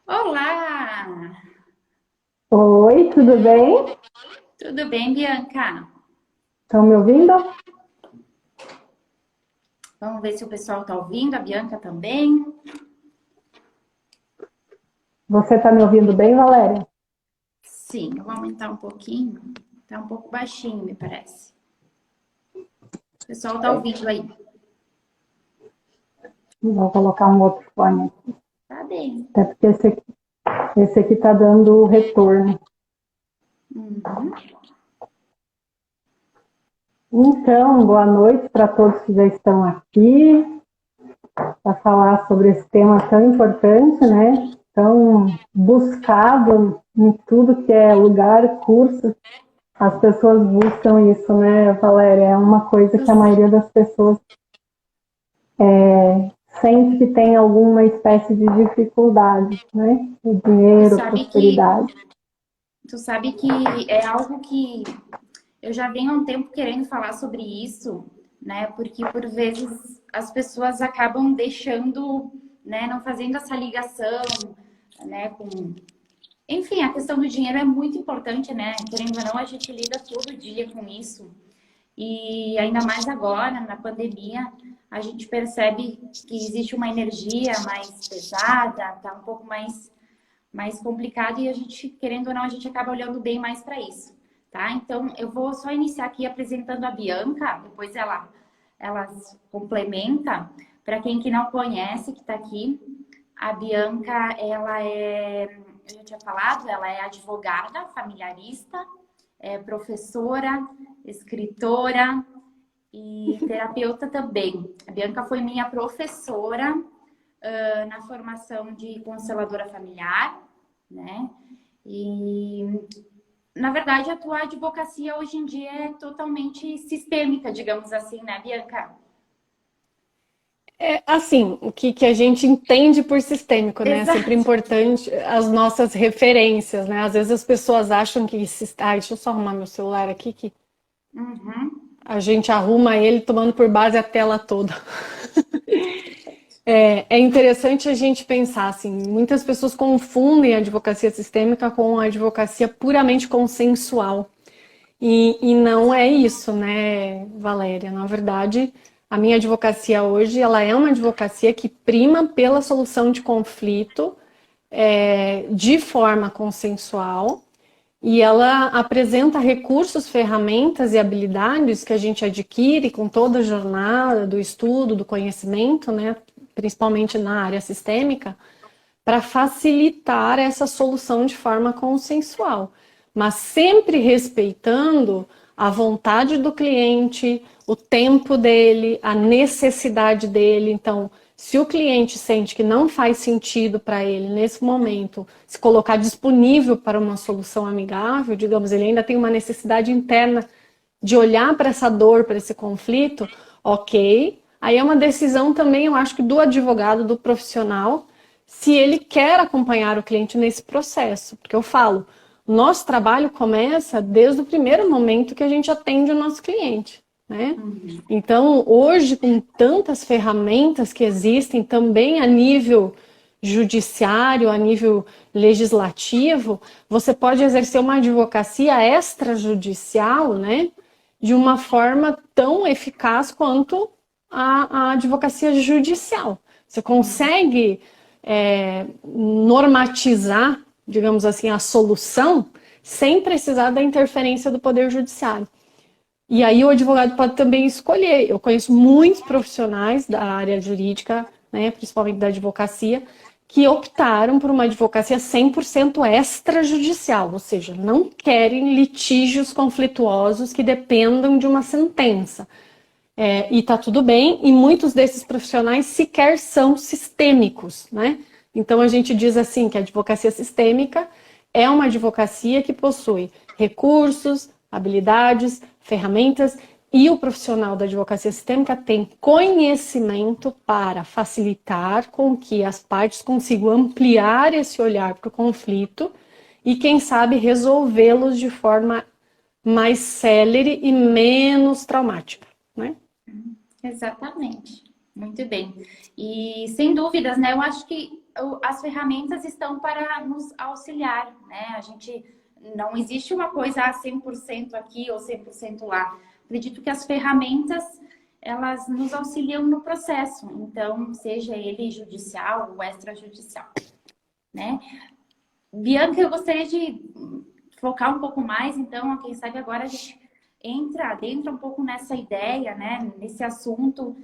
Olá! Oi, tudo bem? Tudo bem, Bianca? Estão me ouvindo? Vamos ver se o pessoal está ouvindo, a Bianca também. Você está me ouvindo bem, Valéria? Sim, eu vou aumentar um pouquinho. Tá um pouco baixinho, me parece. O pessoal está ouvindo aí. Vou colocar um outro fone aqui. Tá bem. Até porque esse aqui está dando retorno. Uhum. Então, boa noite para todos que já estão aqui para falar sobre esse tema tão importante, né? Tão buscado em tudo que é lugar, curso. As pessoas buscam isso, né, Valéria? É uma coisa Tu, que a maioria das pessoas sente que tem alguma espécie de dificuldade, né? O tu dinheiro, sabe que, prosperidade. tu sabe que é algo que eu já venho há um tempo querendo falar sobre isso, né? Porque por vezes as pessoas acabam deixando, né, não fazendo essa ligação, né, com enfim, a questão do dinheiro é muito importante, né? Querendo ou não, a gente lida todo dia com isso. E ainda mais agora, na pandemia, a gente percebe que existe uma energia mais pesada, tá um pouco mais complicado e a gente, querendo ou não, a gente acaba olhando bem mais para isso, tá? Então, eu vou só iniciar aqui apresentando a Bianca, depois ela complementa. Para quem que não conhece, que está aqui, a Bianca, ela é, eu já tinha falado, ela é advogada, familiarista, é professora, escritora e terapeuta também. A Bianca foi minha professora na formação de consteladora familiar, né? E, na verdade, a tua advocacia hoje em dia é totalmente sistêmica, digamos assim, né, Bianca? É, assim, o que a gente entende por sistêmico, né? É sempre Exato. importante as nossas referências, né? Às vezes as pessoas acham que... deixa eu só arrumar meu celular aqui, que Uhum. a gente arruma ele tomando por base a tela toda. É interessante a gente pensar, assim, muitas pessoas confundem a advocacia sistêmica com a advocacia puramente consensual. E não é isso, né, Valéria? Na verdade, a minha advocacia hoje, ela é uma advocacia que prima pela solução de conflito de forma consensual e ela apresenta recursos, ferramentas e habilidades que a gente adquire com toda a jornada do estudo, do conhecimento, né, principalmente na área sistêmica, para facilitar essa solução de forma consensual, mas sempre respeitando a vontade do cliente, o tempo dele, a necessidade dele. Então, se o cliente sente que não faz sentido para ele nesse momento se colocar disponível para uma solução amigável, digamos, ele ainda tem uma necessidade interna de olhar para essa dor, para esse conflito, ok. Aí é uma decisão também, eu acho que do advogado, do profissional, se ele quer acompanhar o cliente nesse processo. Porque eu falo, nosso trabalho começa desde o primeiro momento que a gente atende o nosso cliente, né? Uhum. Então, hoje, com tantas ferramentas que existem também a nível judiciário, a nível legislativo, você pode exercer uma advocacia extrajudicial, né? De uma forma tão eficaz quanto a advocacia judicial. Você consegue normatizar, digamos assim, a solução sem precisar da interferência do Poder Judiciário. E aí o advogado pode também escolher. Eu conheço muitos profissionais da área jurídica, né, principalmente da advocacia, que optaram por uma advocacia 100% extrajudicial, ou seja, não querem litígios conflituosos que dependam de uma sentença. E tá tudo bem, e muitos desses profissionais sequer são sistêmicos, né? Então a gente diz assim que a advocacia sistêmica é uma advocacia que possui recursos, habilidades, ferramentas e o profissional da advocacia sistêmica tem conhecimento para facilitar com que as partes consigam ampliar esse olhar para o conflito e, quem sabe, resolvê-los de forma mais célere e menos traumática, né? Exatamente. Muito bem. E sem dúvidas, né? Eu acho que as ferramentas estão para nos auxiliar, né? A gente não existe uma coisa 100% aqui ou 100% lá. Acredito que as ferramentas, elas nos auxiliam no processo, então, seja ele judicial ou extrajudicial, né? Bianca, eu gostaria de focar um pouco mais, então, quem sabe agora a gente adentra um pouco nessa ideia, né? Nesse assunto,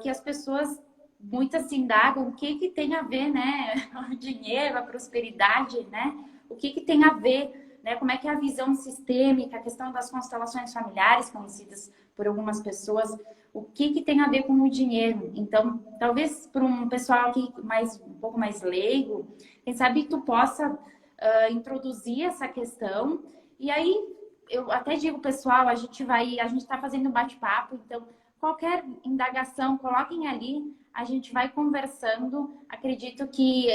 que as pessoas muitas se indagam o que tem a ver, né? O dinheiro, a prosperidade, né? O que tem a ver, né? Como é que é a visão sistêmica, a questão das constelações familiares, conhecidas por algumas pessoas, o que tem a ver com o dinheiro. Então, talvez para um pessoal aqui um pouco mais leigo, quem sabe tu possa introduzir essa questão. E aí, eu até digo, pessoal, a gente está fazendo um bate-papo, então qualquer indagação, coloquem ali, a gente vai conversando. Acredito que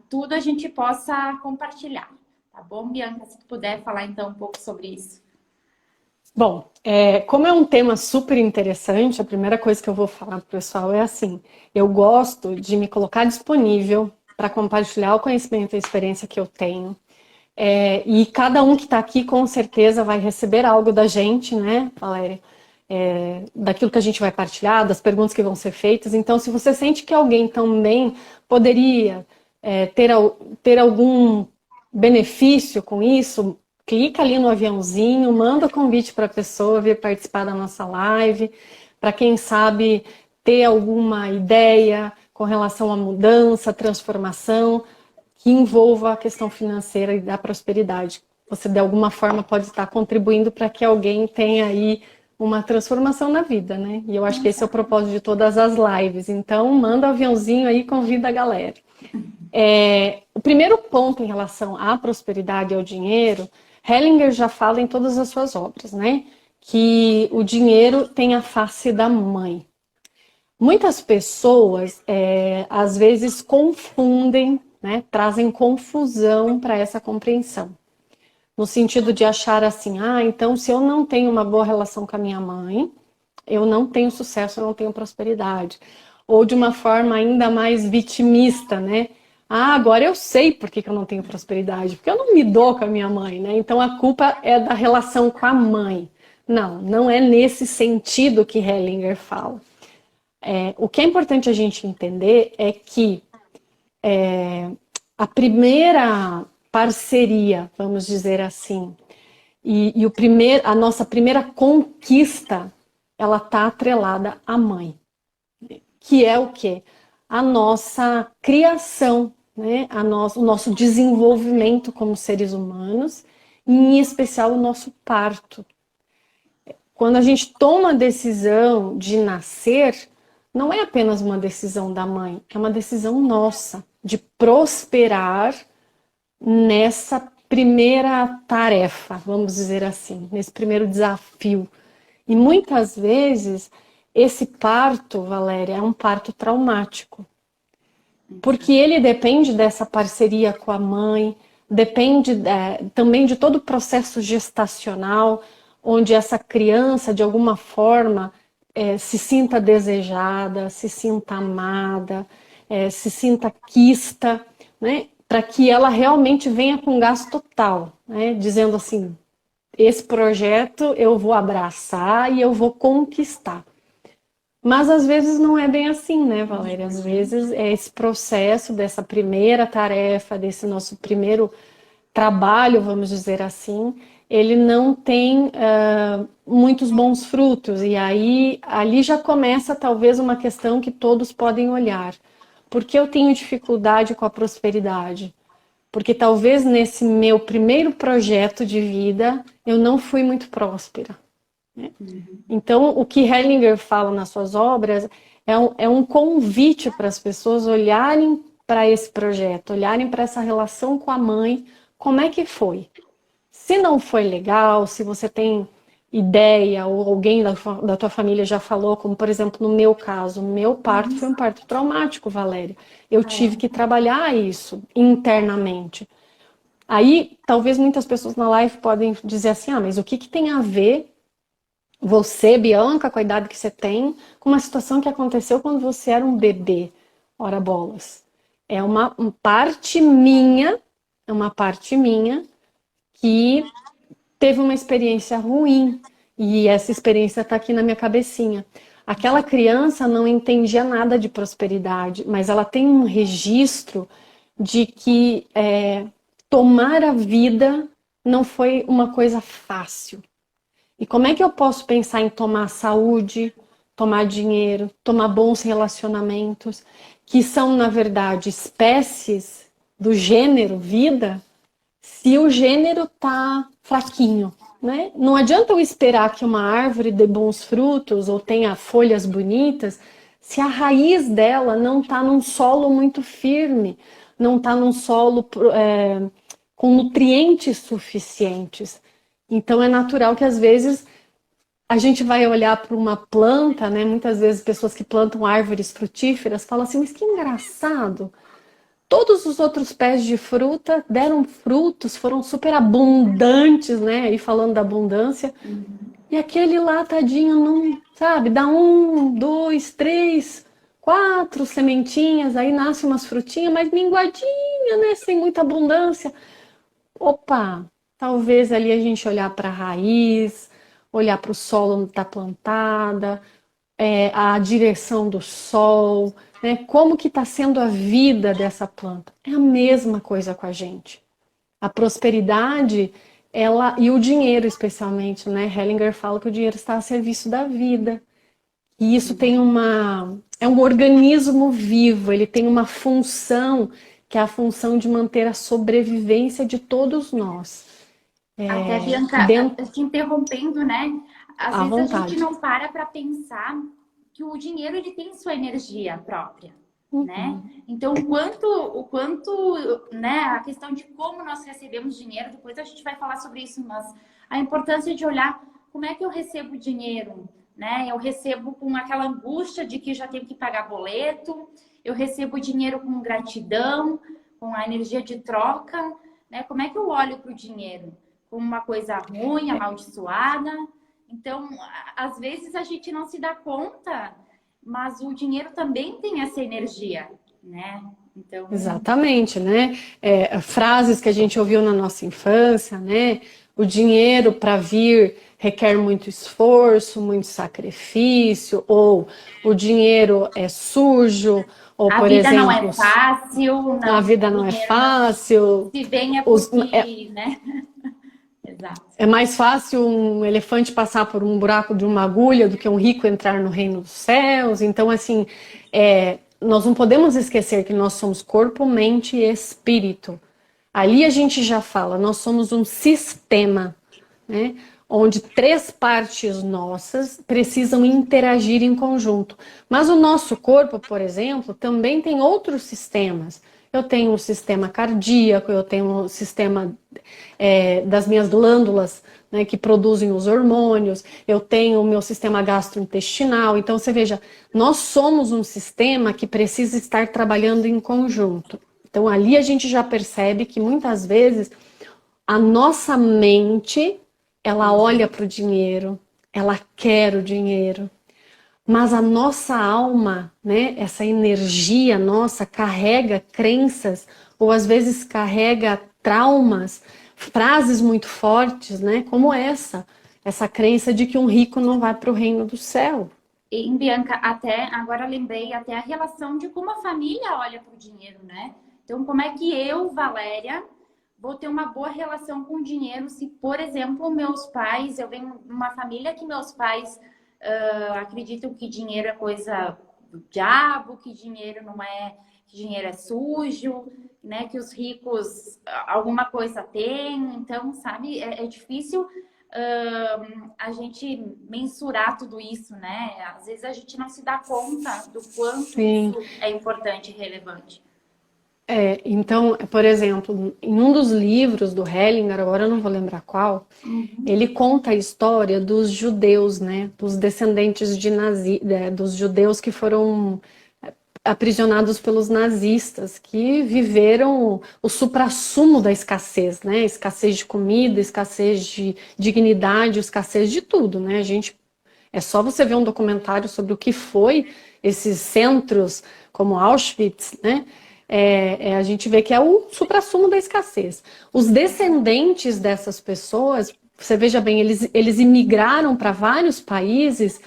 tudo a gente possa compartilhar. Tá bom, Bianca? Se tu puder falar então um pouco sobre isso. Bom, como é um tema super interessante, a primeira coisa que eu vou falar para o pessoal é assim, eu gosto de me colocar disponível para compartilhar o conhecimento e a experiência que eu tenho. E cada um que está aqui com certeza vai receber algo da gente, né, Valéria? Daquilo que a gente vai partilhar, das perguntas que vão ser feitas. Então, se você sente que alguém também poderia ter algum benefício com isso, clica ali no aviãozinho, manda o convite para a pessoa vir participar da nossa live, para quem sabe ter alguma ideia com relação à mudança, transformação, que envolva a questão financeira e da prosperidade. Você, de alguma forma, pode estar contribuindo para que alguém tenha aí uma transformação na vida, né? E eu acho que esse é o propósito de todas as lives. Então, manda o aviãozinho aí e convida a galera. O primeiro ponto em relação à prosperidade e ao dinheiro, Hellinger já fala em todas as suas obras, né? Que o dinheiro tem a face da mãe. Muitas pessoas, às vezes, confundem, né? Trazem confusão para essa compreensão. No sentido de achar assim, então se eu não tenho uma boa relação com a minha mãe, eu não tenho sucesso, eu não tenho prosperidade. Ou de uma forma ainda mais vitimista, né? Agora eu sei por que eu não tenho prosperidade, porque eu não me dou com a minha mãe, né? Então a culpa é da relação com a mãe. Não é nesse sentido que Hellinger fala. O que é importante a gente entender é que a primeira parceria, vamos dizer assim, a nossa primeira conquista, ela está atrelada à mãe, que é o quê? A nossa criação, né? O nosso desenvolvimento como seres humanos, e em especial o nosso parto. Quando a gente toma a decisão de nascer, não é apenas uma decisão da mãe, é uma decisão nossa de prosperar nessa primeira tarefa, vamos dizer assim, nesse primeiro desafio. E muitas vezes esse parto, Valéria, é um parto traumático, porque ele depende dessa parceria com a mãe, depende também de todo o processo gestacional, onde essa criança, de alguma forma, se sinta desejada, se sinta amada, se sinta quista, né? Para que ela realmente venha com gás total, né? Dizendo assim, esse projeto eu vou abraçar e eu vou conquistar. Mas às vezes não é bem assim, né, Valéria? Às vezes é esse processo dessa primeira tarefa, desse nosso primeiro trabalho, vamos dizer assim, ele não tem muitos bons frutos. E aí, ali já começa talvez uma questão que todos podem olhar. Por que eu tenho dificuldade com a prosperidade? Porque talvez nesse meu primeiro projeto de vida eu não fui muito próspera. Né? Então, o que Hellinger fala nas suas obras é um convite para as pessoas olharem para esse projeto, olharem para essa relação com a mãe, como é que foi? Se não foi legal, se você tem ideia ou alguém da tua família já falou, como por exemplo no meu caso, meu parto foi um parto traumático, Valéria. Eu tive que trabalhar isso internamente. Aí, talvez muitas pessoas na live podem dizer assim, mas o que tem a ver você, Bianca, com a idade que você tem, com uma situação que aconteceu quando você era um bebê? Ora bolas. é uma parte minha, é uma parte minha que teve uma experiência ruim e essa experiência está aqui na minha cabecinha. Aquela criança não entendia nada de prosperidade, mas ela tem um registro de que tomar a vida não foi uma coisa fácil. E como é que eu posso pensar em tomar saúde, tomar dinheiro, tomar bons relacionamentos, que são, na verdade, espécies do gênero vida, se o gênero tá fraquinho, né? Não adianta eu esperar que uma árvore dê bons frutos ou tenha folhas bonitas, se a raiz dela não tá num solo muito firme, não tá num solo com nutrientes suficientes. Então é natural que às vezes a gente vai olhar para uma planta, né? Muitas vezes pessoas que plantam árvores frutíferas falam assim, mas que engraçado. Todos os outros pés de fruta deram frutos, foram super abundantes, né? E falando da abundância. E aquele lá, tadinho, não, sabe? Dá 1, 2, 3, 4 sementinhas, aí nasce umas frutinhas, mas minguadinha, né? Sem muita abundância. Opa, talvez ali a gente olhar para a raiz, olhar para o solo onde está plantada, a direção do sol, né? Como que está sendo a vida dessa planta. É a mesma coisa com a gente. A prosperidade, ela e o dinheiro especialmente, né? Hellinger fala que o dinheiro está a serviço da vida. E isso tem é um organismo vivo, ele tem uma função, que é a função de manter a sobrevivência de todos nós. Até, Bianca, te interrompendo, né? Às À vezes vontade. a gente não para pensar que o dinheiro ele tem sua energia própria, né? Então, o quanto, né? A questão de como nós recebemos dinheiro, depois a gente vai falar sobre isso, mas a importância de olhar como é que eu recebo dinheiro, né? Eu recebo com aquela angústia de que já tenho que pagar boleto, eu recebo dinheiro com gratidão, com a energia de troca, né? Como é que eu olho para o dinheiro? Como uma coisa ruim, amaldiçoada? Então, às vezes a gente não se dá conta, mas o dinheiro também tem essa energia, né? Então... Exatamente, né? Frases que a gente ouviu na nossa infância, né? O dinheiro para vir requer muito esforço, muito sacrifício, ou o dinheiro é sujo, ou, por exemplo... A vida não é fácil. Não, a vida não é fácil. Se vem é porque, né? Exato. É mais fácil um elefante passar por um buraco de uma agulha do que um rico entrar no reino dos céus. Então, assim, nós não podemos esquecer que nós somos corpo, mente e espírito. Ali a gente já fala, nós somos um sistema, né? Onde 3 partes nossas precisam interagir em conjunto. Mas o nosso corpo, por exemplo, também tem outros sistemas. Eu tenho um sistema cardíaco, eu tenho um sistema das minhas glândulas, né, que produzem os hormônios, eu tenho o meu sistema gastrointestinal. Então, você veja, nós somos um sistema que precisa estar trabalhando em conjunto. Então, ali a gente já percebe que muitas vezes a nossa mente, ela olha para o dinheiro, ela quer o dinheiro. Mas a nossa alma, né, essa energia nossa carrega crenças ou às vezes carrega traumas, frases muito fortes, né, como essa crença de que um rico não vai para o reino do céu. E, Bianca, até agora lembrei até a relação de como a família olha para o dinheiro, né? Então, como é que eu, Valéria, vou ter uma boa relação com o dinheiro se, por exemplo, meus pais, eu venho de uma família que meus pais acreditam que dinheiro é coisa do diabo, que dinheiro não é, que dinheiro é sujo, né? Que os ricos alguma coisa têm. Então, sabe, é difícil a gente mensurar tudo isso, né? Às vezes a gente não se dá conta do quanto Sim. isso é importante e relevante. Então, por exemplo, em um dos livros do Hellinger, agora eu não vou lembrar qual, ele conta a história dos judeus, né, dos descendentes dos judeus que foram aprisionados pelos nazistas, que viveram o suprassumo da escassez, né, escassez de comida, escassez de dignidade, escassez de tudo, né, é só você ver um documentário sobre o que foi esses centros como Auschwitz, né, a gente vê que é o suprassumo da escassez. Os descendentes dessas pessoas, você veja bem, eles imigraram para vários países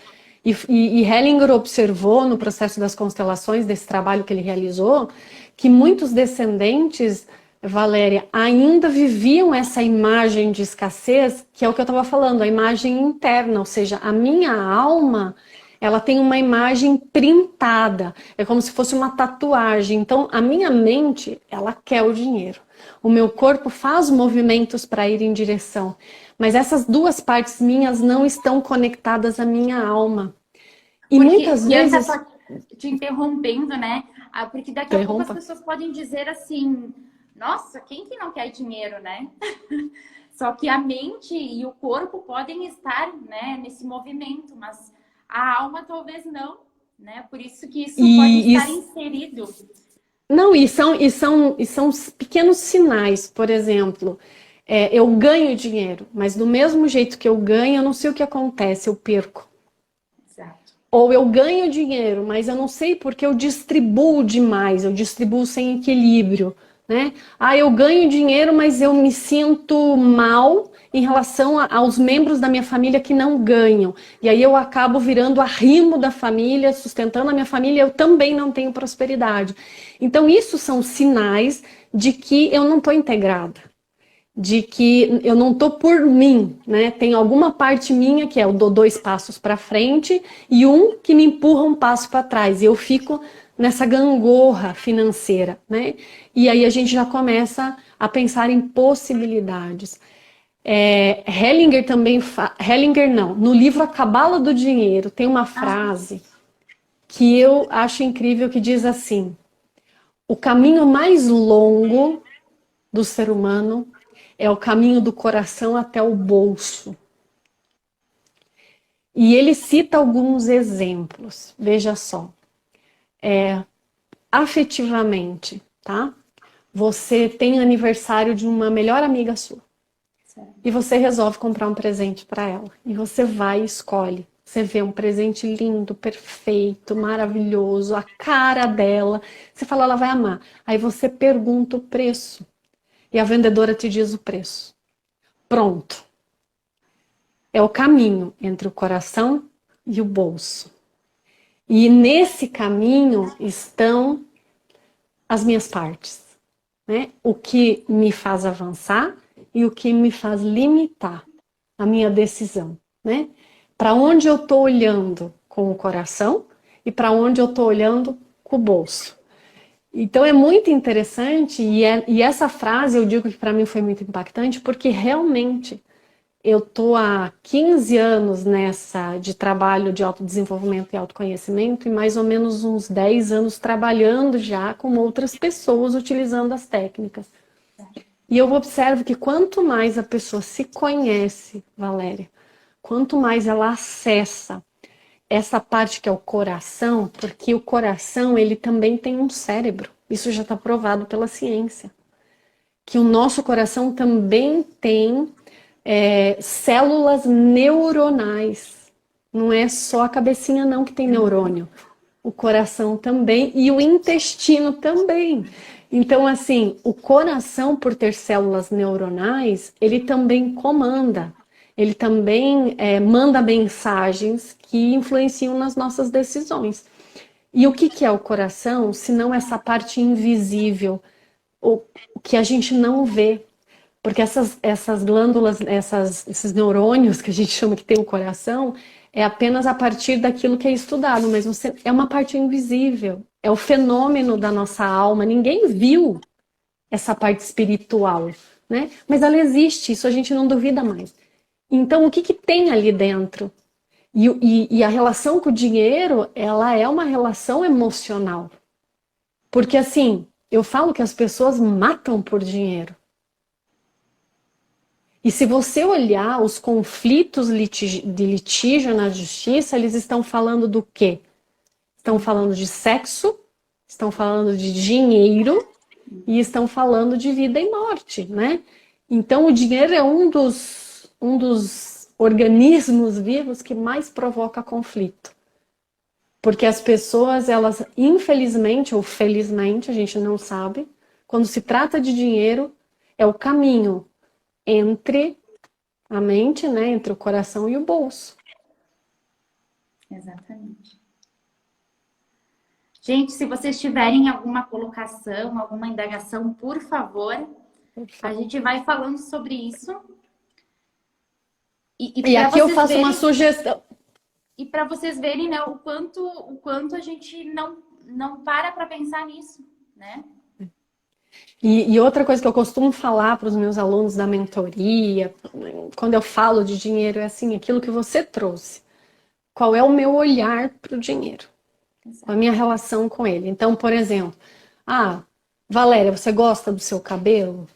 e Hellinger observou no processo das constelações, desse trabalho que ele realizou, que muitos descendentes, Valéria, ainda viviam essa imagem de escassez, que é o que eu estava falando, a imagem interna, ou seja, a minha alma, ela tem uma imagem printada, é como se fosse uma tatuagem. Então, a minha mente, ela quer o dinheiro. O meu corpo faz movimentos para ir em direção. Mas essas duas partes minhas não estão conectadas à minha alma. E porque, muitas vezes... Só te interrompendo, né? Porque daqui a pouco as pessoas podem dizer assim, nossa, quem que não quer dinheiro, né? Só que a mente e o corpo podem estar, né, nesse movimento, mas a alma talvez não, né? Por isso que isso pode estar inserido. Não, e são pequenos sinais, por exemplo, eu ganho dinheiro, mas do mesmo jeito que eu ganho, eu não sei o que acontece, eu perco. Exato. Ou eu ganho dinheiro, mas eu não sei porque eu distribuo demais, eu distribuo sem equilíbrio, né? Eu ganho dinheiro, mas eu me sinto mal em relação aos membros da minha família que não ganham. E aí eu acabo virando arrimo da família, sustentando a minha família, eu também não tenho prosperidade. Então isso são sinais de que eu não estou integrada. De que eu não tô por mim, né? Tem alguma parte minha que eu dou 2 passos para frente e um que me empurra um passo para trás. E eu fico nessa gangorra financeira, né? E aí a gente já começa a pensar em possibilidades. Hellinger também Hellinger não. No livro A Cabala do Dinheiro tem uma frase que eu acho incrível que diz assim: o caminho mais longo do ser humano é o caminho do coração até o bolso. E ele cita alguns exemplos. Veja só. Afetivamente, tá? Você tem aniversário de uma melhor amiga sua. Certo. E você resolve comprar um presente para ela. E você vai e escolhe. Você vê um presente lindo, perfeito, maravilhoso, a cara dela. Você fala, ela vai amar. Aí você pergunta o preço. E a vendedora te diz o preço. Pronto. É o caminho entre o coração e o bolso. E nesse caminho estão as minhas partes, né? O que me faz avançar e o que me faz limitar a minha decisão, né? Para onde eu estou olhando com o coração e para onde eu estou olhando com o bolso. Então é muito interessante e essa frase eu digo que para mim foi muito impactante porque realmente eu tô há 15 anos nessa de trabalho de autodesenvolvimento e autoconhecimento e mais ou menos uns 10 anos trabalhando já com outras pessoas utilizando as técnicas. E eu observo que quanto mais a pessoa se conhece, Valéria, quanto mais ela acessa essa parte que é o coração, porque o coração ele também tem um cérebro. Isso já está provado pela ciência. Que o nosso coração também tem células neuronais. Não é só a cabecinha não que tem neurônio. O coração também e o intestino também. Então, assim, o coração, por ter células neuronais, ele também comanda. Ele também manda mensagens que influenciam nas nossas decisões. E o que é o coração, se não essa parte invisível, o que a gente não vê? Porque essas glândulas, esses neurônios que a gente chama que tem o coração, é apenas a partir daquilo que é estudado, mas é uma parte invisível, é o fenômeno da nossa alma, ninguém viu essa parte espiritual, né? Mas ela existe, isso a gente não duvida mais. Então, o que tem ali dentro? E a relação com o dinheiro, ela é uma relação emocional. Porque, assim, eu falo que as pessoas matam por dinheiro. E se você olhar os conflitos de litígio na justiça, eles estão falando do quê? Estão falando de sexo, estão falando de dinheiro e estão falando de vida e morte, né? Então, o dinheiro é um dos organismos vivos que mais provoca conflito. Porque as pessoas, elas, infelizmente ou felizmente, a gente não sabe, quando se trata de dinheiro, é o caminho entre a mente, né, entre o coração e o bolso. Exatamente. Gente, se vocês tiverem alguma colocação, alguma indagação, por favor, a gente vai falando sobre isso. E para aqui eu vocês faço uma verem, sugestão. e para vocês verem, né, o quanto a gente não para pensar nisso, né? E outra coisa que eu costumo falar para os meus alunos da mentoria, quando eu falo de dinheiro, é assim, aquilo que você trouxe. Qual é o meu olhar para o dinheiro? A minha relação com ele. Então, por exemplo, Valéria, você gosta do seu cabelo?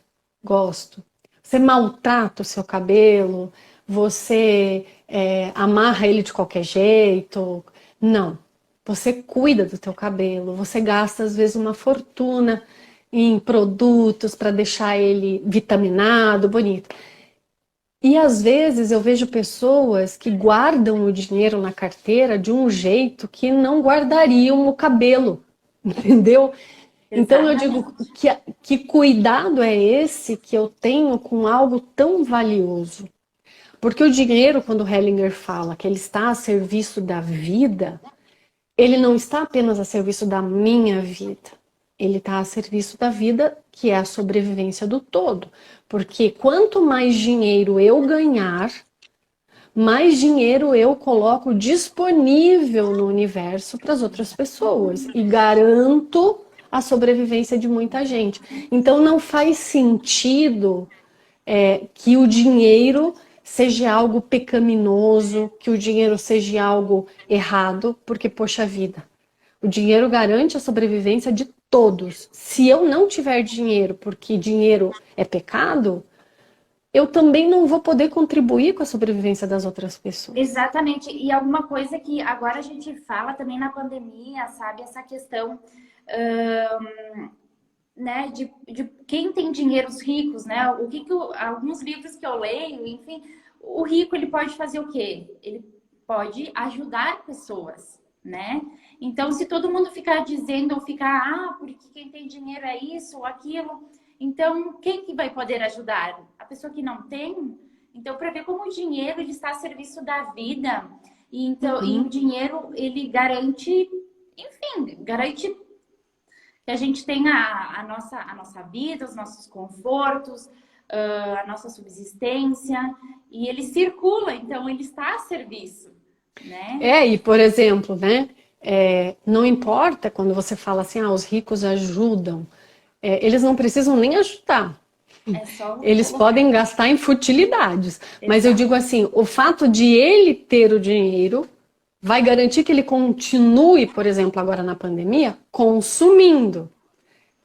Gosto. Você maltrata o seu cabelo? Você amarra ele de qualquer jeito? Não. Você cuida do teu cabelo, você gasta às vezes uma fortuna em produtos para deixar ele vitaminado, bonito. E às vezes eu vejo pessoas que guardam o dinheiro na carteira de um jeito que não guardariam o cabelo, entendeu? Então eu digo que cuidado é esse que eu tenho com algo tão valioso. Porque o dinheiro, quando Hellinger fala que ele está a serviço da vida, ele não está apenas a serviço da minha vida. Ele está a serviço da vida, que é a sobrevivência do todo. Porque quanto mais dinheiro eu ganhar, mais dinheiro eu coloco disponível no universo para as outras pessoas. E garanto a sobrevivência de muita gente. Então não faz sentido que o dinheiro seja algo pecaminoso, que o dinheiro seja algo errado, porque, poxa vida, o dinheiro garante a sobrevivência de todos. Se eu não tiver dinheiro porque dinheiro é pecado, eu também não vou poder contribuir com a sobrevivência das outras pessoas. Exatamente. E alguma coisa que agora a gente fala também na pandemia, sabe? Essa questão, né, de quem tem dinheiro, os ricos, né? Alguns livros que eu leio, enfim, o rico, ele pode fazer o quê? Ele pode ajudar pessoas, né? Então, se todo mundo ficar dizendo ou ficar, porque quem tem dinheiro é isso ou aquilo, então quem que vai poder ajudar? A pessoa que não tem? Então, para ver como o dinheiro ele está a serviço da vida, e então e o dinheiro ele garante, enfim, garante que a gente tenha a nossa vida, os nossos confortos, a nossa subsistência, e ele circula, então ele está a serviço, né? E por exemplo, né? Não importa quando você fala assim, os ricos ajudam, eles não precisam nem ajudar. Eles podem gastar em futilidades. Exato. Mas eu digo assim, o fato de ele ter o dinheiro vai garantir que ele continue, por exemplo, agora na pandemia, consumindo.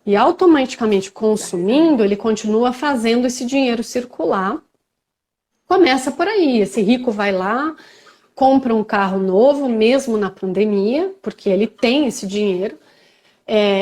E automaticamente consumindo, ele continua fazendo esse dinheiro circular. Começa por aí, esse rico vai lá, compra um carro novo, mesmo na pandemia, porque ele tem esse dinheiro.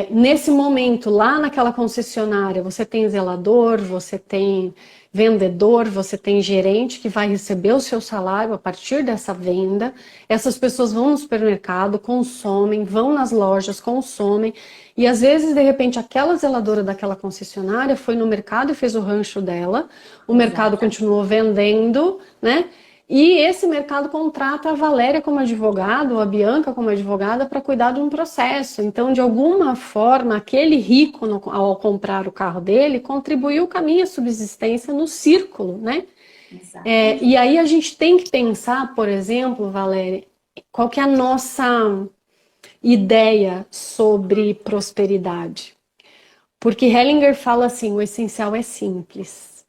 Nesse momento, lá naquela concessionária, você tem zelador, você tem vendedor, você tem gerente que vai receber o seu salário a partir dessa venda. Essas pessoas vão no supermercado, consomem, vão nas lojas, consomem. E às vezes, de repente, aquela zeladora daquela concessionária foi no mercado e fez o rancho dela. O mercado continuou vendendo, né? E esse mercado contrata a Valéria como advogada, ou a Bianca como advogada, para cuidar de um processo. Então, de alguma forma, aquele rico, ao comprar o carro dele, contribuiu com a minha subsistência no círculo, né? E aí a gente tem que pensar, por exemplo, Valéria, qual que é a nossa ideia sobre prosperidade. Porque Hellinger fala assim, o essencial é simples.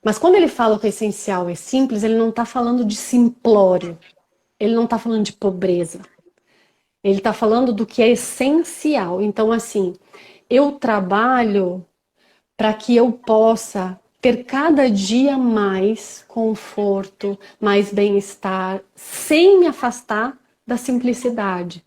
Mas quando ele fala que o essencial é simples, ele não está falando de simplório. Ele não está falando de pobreza. Ele está falando do que é essencial. Então, assim, eu trabalho para que eu possa ter cada dia mais conforto, mais bem-estar, sem me afastar da simplicidade.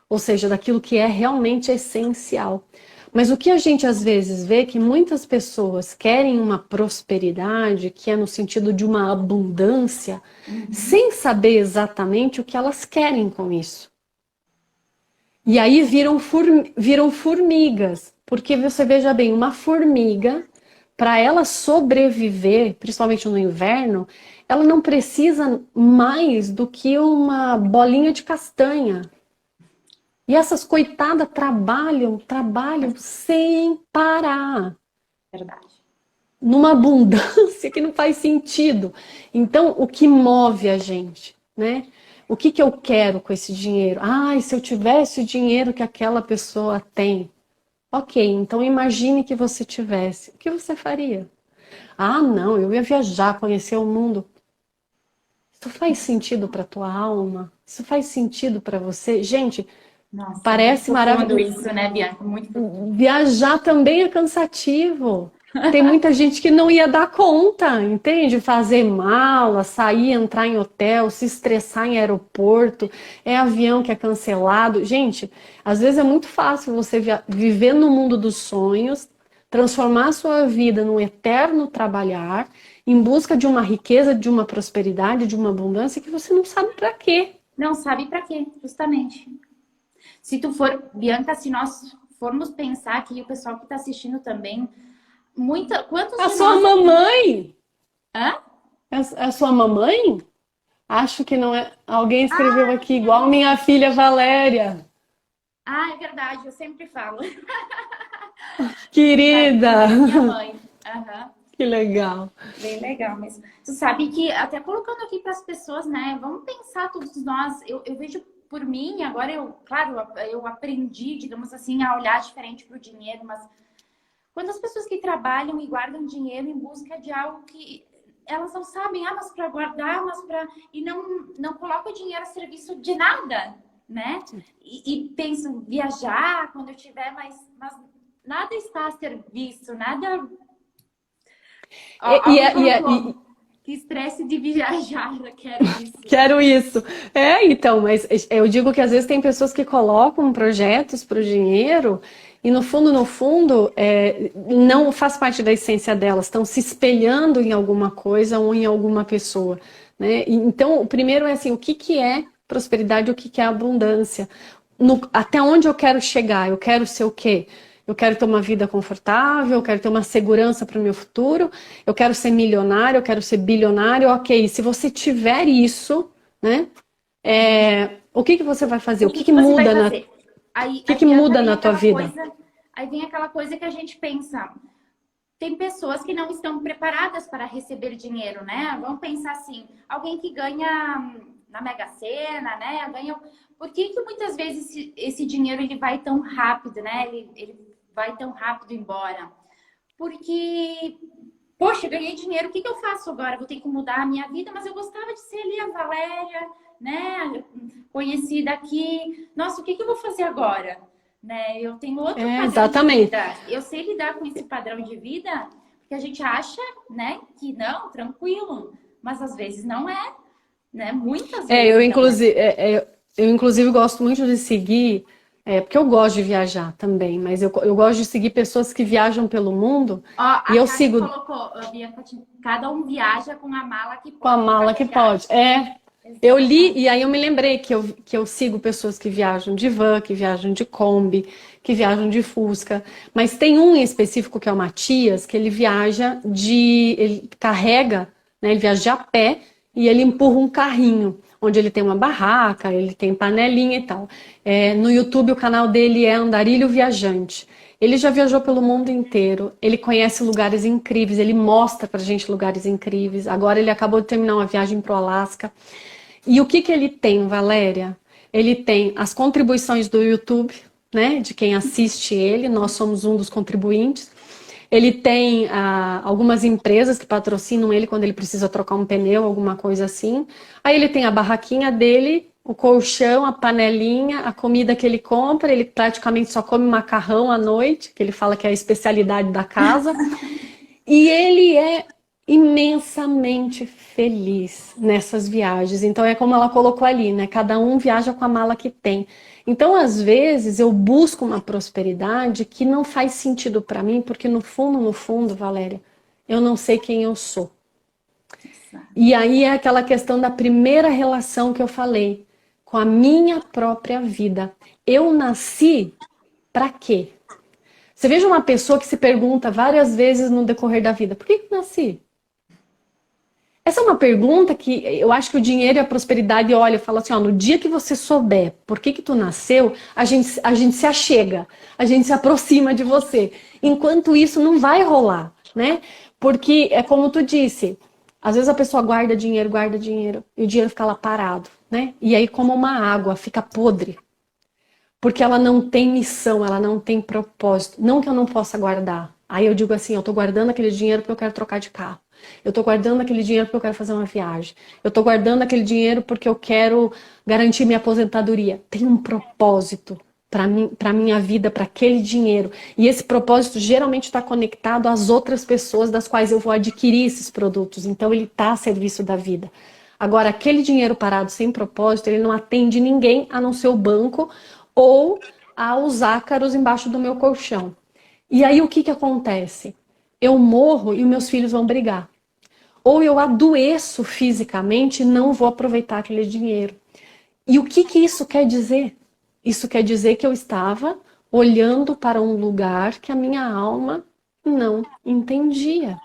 Ou seja, daquilo que é realmente essencial. Mas o que a gente às vezes vê é que muitas pessoas querem uma prosperidade, que é no sentido de uma abundância, sem saber exatamente o que elas querem com isso. E aí viram formigas. Porque você veja bem, uma formiga, para ela sobreviver, principalmente no inverno, ela não precisa mais do que uma bolinha de castanha. E essas coitadas trabalham sem parar, Verdade. numa abundância que não faz sentido. Então, o que move a gente, né? O que eu quero com esse dinheiro? Ai, se eu tivesse o dinheiro que aquela pessoa tem. Ok, então imagine que você tivesse. O que você faria? Ah, não, eu ia viajar, conhecer o mundo. Isso faz sentido para tua alma? Isso faz sentido para você? Gente, Nossa, muito parece profundo maravilhoso. isso, né, Bianca? Muito profundo. Viajar também é cansativo. Tem muita gente que não ia dar conta, entende? Fazer mala, sair, entrar em hotel, se estressar em aeroporto, é avião que é cancelado. Gente, às vezes é muito fácil você viver no mundo dos sonhos, transformar a sua vida num eterno trabalhar, em busca de uma riqueza, de uma prosperidade, de uma abundância que você não sabe para quê. Não sabe para quê, justamente. Se tu for, Bianca, se nós formos pensar aqui, o pessoal que está assistindo também, quantos A de sua nós... mamãe? Hã? A sua mamãe? Acho que não é. Alguém escreveu Ah, aqui, igual minha filha Valéria. é verdade, eu sempre falo. Querida! Valéria, minha mãe. Aham. Que legal. Bem legal mesmo. Tu sabe que, até colocando aqui para as pessoas, né? Vamos pensar todos nós. Eu vejo por mim, agora claro, eu aprendi, digamos assim, a olhar diferente para o dinheiro, mas quantas pessoas que trabalham e guardam dinheiro em busca de algo que elas não sabem, mas para guardar, mas para. E não colocam o dinheiro a serviço de nada, né? E pensam, viajar quando eu tiver, mas nada está a serviço, nada. Ó, que estresse de viajar, eu quero isso. Quero isso. Então, mas eu digo que às vezes tem pessoas que colocam projetos para o dinheiro e no fundo, não faz parte da essência delas, estão se espelhando em alguma coisa ou em alguma pessoa, né? Então, o primeiro é assim, o que é prosperidade, o que é abundância? Até onde eu quero chegar? Eu quero ser o quê? Eu quero ter uma vida confortável, eu quero ter uma segurança para o meu futuro, eu quero ser milionário, eu quero ser bilionário, ok. Se você tiver isso, né? O que você vai fazer? O que você vai muda fazer? Aí, que Bianca, muda vem na tua aquela vida? coisa, aí vem aquela coisa que a gente pensa. Tem pessoas que não estão preparadas para receber dinheiro, né? Vamos pensar assim, alguém que ganha na Mega Sena, né? Por que muitas vezes esse dinheiro ele vai tão rápido, né? Ele vai tão rápido embora? Porque, poxa, ganhei dinheiro, o que eu faço agora? Vou ter que mudar a minha vida, mas eu gostava de ser ali a Valéria, né? Conhecida aqui. Nossa, o que eu vou fazer agora? Né? Eu tenho outro padrão de Exatamente. vida. Eu sei lidar com esse padrão de vida, porque a gente acha, né, que não, tranquilo, mas às vezes não é, né? Muitas vezes Eu não é. inclusive, eu inclusive gosto muito de seguir, porque eu gosto de viajar também, mas eu gosto de seguir pessoas que viajam pelo mundo Ó, e a eu Kátia sigo colocou, a Bianca, cada um viaja com a mala que com a pode, mala cada que viagem. pode. Eu li Exatamente. e aí eu me lembrei que eu sigo pessoas que viajam de van, que viajam de Kombi, que viajam de Fusca, mas tem um em específico que é o Matias, que ele carrega, né, ele viaja a pé e ele empurra um carrinho, onde ele tem uma barraca, ele tem panelinha e tal. No YouTube o canal dele é Andarilho Viajante. Ele já viajou pelo mundo inteiro, ele conhece lugares incríveis, ele mostra pra gente lugares incríveis. Agora ele acabou de terminar uma viagem pro Alasca. E o que ele tem, Valéria? Ele tem as contribuições do YouTube, né, de quem assiste ele, nós somos um dos contribuintes. Ele tem algumas empresas que patrocinam ele quando ele precisa trocar um pneu, alguma coisa assim. Aí ele tem a barraquinha dele, o colchão, a panelinha, a comida que ele compra. Ele praticamente só come macarrão à noite, que ele fala que é a especialidade da casa. E ele é imensamente feliz nessas viagens. Então é como ela colocou ali, né? Cada um viaja com a mala que tem. Então, às vezes, eu busco uma prosperidade que não faz sentido para mim, porque no fundo, Valéria, eu não sei quem eu sou. E aí é aquela questão da primeira relação que eu falei. com a minha própria vida. Eu nasci para quê? Você veja uma pessoa que se pergunta várias vezes no decorrer da vida, por que eu nasci? Essa é uma pergunta que eu acho que o dinheiro e a prosperidade olha e fala assim, ó, no dia que você souber por que tu nasceu, a gente se achega, a gente se aproxima de você. Enquanto isso não vai rolar, né? Porque é como tu disse, às vezes a pessoa guarda dinheiro, e o dinheiro fica lá parado, né? E aí como uma água, fica podre. Porque ela não tem missão, ela não tem propósito. Não que eu não possa guardar. Aí eu digo assim, eu tô guardando aquele dinheiro porque eu quero trocar de carro. Eu tô guardando aquele dinheiro porque eu quero fazer uma viagem. Eu tô guardando aquele dinheiro porque eu quero garantir minha aposentadoria. Tem um propósito para mim, para minha vida, para aquele dinheiro. E esse propósito geralmente está conectado às outras pessoas das quais eu vou adquirir esses produtos. Então ele está a serviço da vida. Agora, aquele dinheiro parado sem propósito, ele não atende ninguém a não ser o banco ou aos ácaros embaixo do meu colchão. E aí o que acontece? Eu morro e os meus filhos vão brigar. Ou eu adoeço fisicamente e não vou aproveitar aquele dinheiro. E o que isso quer dizer? Isso quer dizer que eu estava olhando para um lugar que a minha alma não entendia.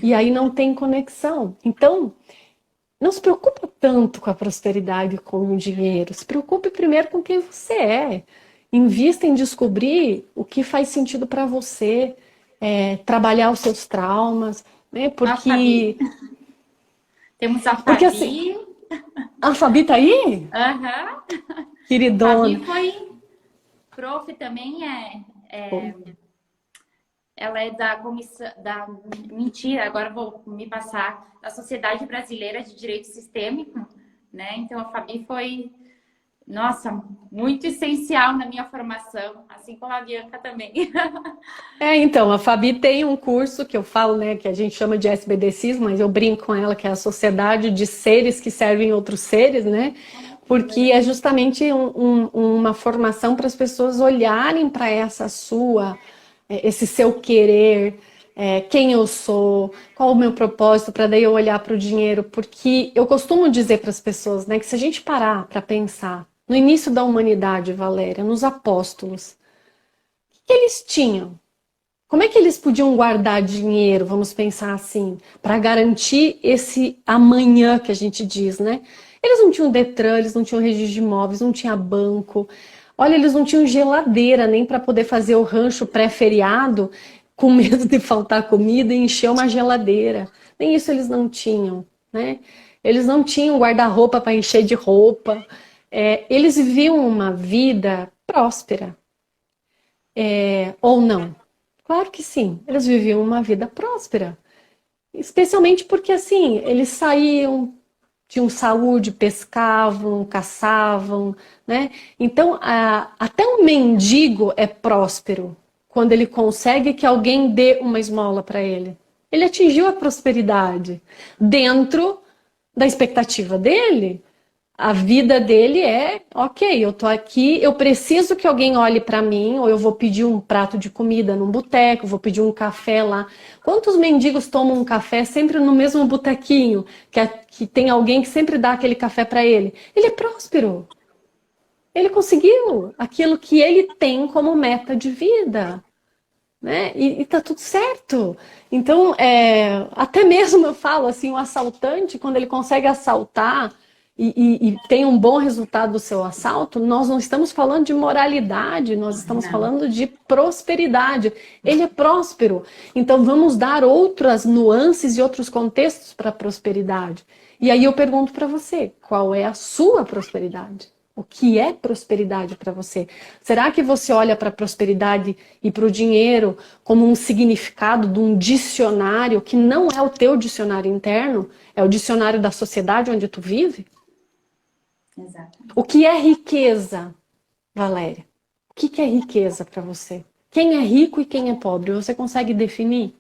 E aí não tem conexão. Então, não se preocupa tanto com a prosperidade e com o dinheiro. Se preocupe primeiro com quem você é. Invista em descobrir o que faz sentido para você, trabalhar os seus traumas, né? A Fabi. Temos a Fabi. Assim, a Fabi tá aí? Aham. Queridona. A Fabi foi prof também, ela é da comissão, mentira, agora vou me passar, da Sociedade Brasileira de Direito Sistêmico, né? Então a Fabi foi, nossa, muito essencial na minha formação, assim como a Bianca também. Então, a Fabi tem um curso que eu falo, né, que a gente chama de SBDCs, mas eu brinco com ela, que é a Sociedade de Seres que Servem Outros Seres, né? Porque é justamente uma formação para as pessoas olharem para esse seu querer, quem eu sou, qual o meu propósito, para daí eu olhar para o dinheiro. Porque eu costumo dizer para as pessoas, né, que se a gente parar para pensar no início da humanidade, Valéria, nos apóstolos, o que eles tinham? Como é que eles podiam guardar dinheiro, vamos pensar assim, para garantir esse amanhã que a gente diz, né? Eles não tinham Detran, eles não tinham registro de imóveis, não tinha banco. Olha, eles não tinham geladeira nem para poder fazer o rancho pré-feriado, com medo de faltar comida e encher uma geladeira. Nem isso eles não tinham, né? Eles não tinham guarda-roupa para encher de roupa. Eles viviam uma vida próspera. Ou não? Claro que sim, eles viviam uma vida próspera. Especialmente porque, assim, eles saíam, tinham saúde, pescavam, caçavam, né? Então, até um mendigo é próspero quando ele consegue que alguém dê uma esmola para ele. Ele atingiu a prosperidade dentro da expectativa dele. A vida dele ok, eu tô aqui, eu preciso que alguém olhe para mim, ou eu vou pedir um prato de comida num boteco, vou pedir um café lá. Quantos mendigos tomam um café sempre no mesmo botequinho, que tem alguém que sempre dá aquele café para ele? Ele é próspero. Ele conseguiu aquilo que ele tem como meta de vida, né? E tá tudo certo. Então, até mesmo eu falo assim, o assaltante, quando ele consegue assaltar e tem um bom resultado do seu assalto, nós não estamos falando de moralidade, nós estamos falando de prosperidade. Ele é próspero. Então vamos dar outras nuances e outros contextos para a prosperidade. E aí eu pergunto para você, qual é a sua prosperidade? O que é prosperidade para você? Será que você olha para a prosperidade e para o dinheiro como um significado de um dicionário que não é o teu dicionário interno? É o dicionário da sociedade onde tu vive? Exato. O que é riqueza, Valéria? O que é riqueza para você? Quem é rico e quem é pobre? Você consegue definir?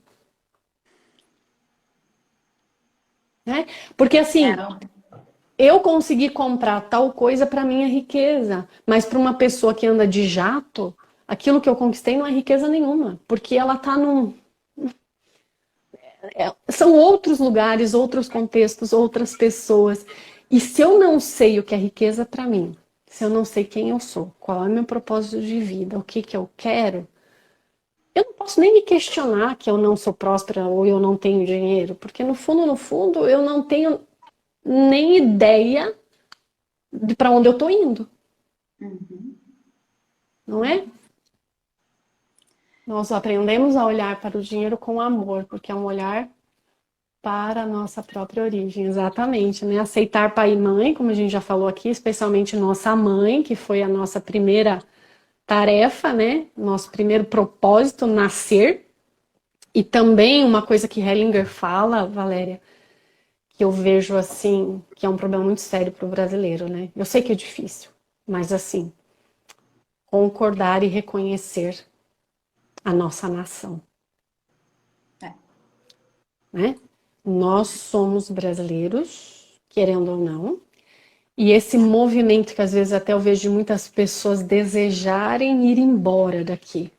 Né? Porque assim, eu consegui comprar tal coisa para mim é riqueza, mas para uma pessoa que anda de jato, aquilo que eu conquistei não é riqueza nenhuma, porque ela está são outros lugares, outros contextos, outras pessoas. E se eu não sei o que é riqueza para mim, se eu não sei quem eu sou, qual é o meu propósito de vida, o que que eu quero, eu não posso nem me questionar que eu não sou próspera ou eu não tenho dinheiro, porque no fundo, eu não tenho nem ideia de para onde eu tô indo, não é? Nós aprendemos a olhar para o dinheiro com amor, porque é um olhar para a nossa própria origem, exatamente, né? Aceitar pai e mãe, como a gente já falou aqui, especialmente nossa mãe, que foi a nossa primeira tarefa, né? Nosso primeiro propósito, nascer. E também uma coisa que Hellinger fala, Valéria, que eu vejo assim, que é um problema muito sério para o brasileiro, né? Eu sei que é difícil, mas assim, concordar e reconhecer a nossa nação, É. né? Nós somos brasileiros, querendo ou não, e esse movimento que às vezes até eu vejo de muitas pessoas desejarem ir embora daqui,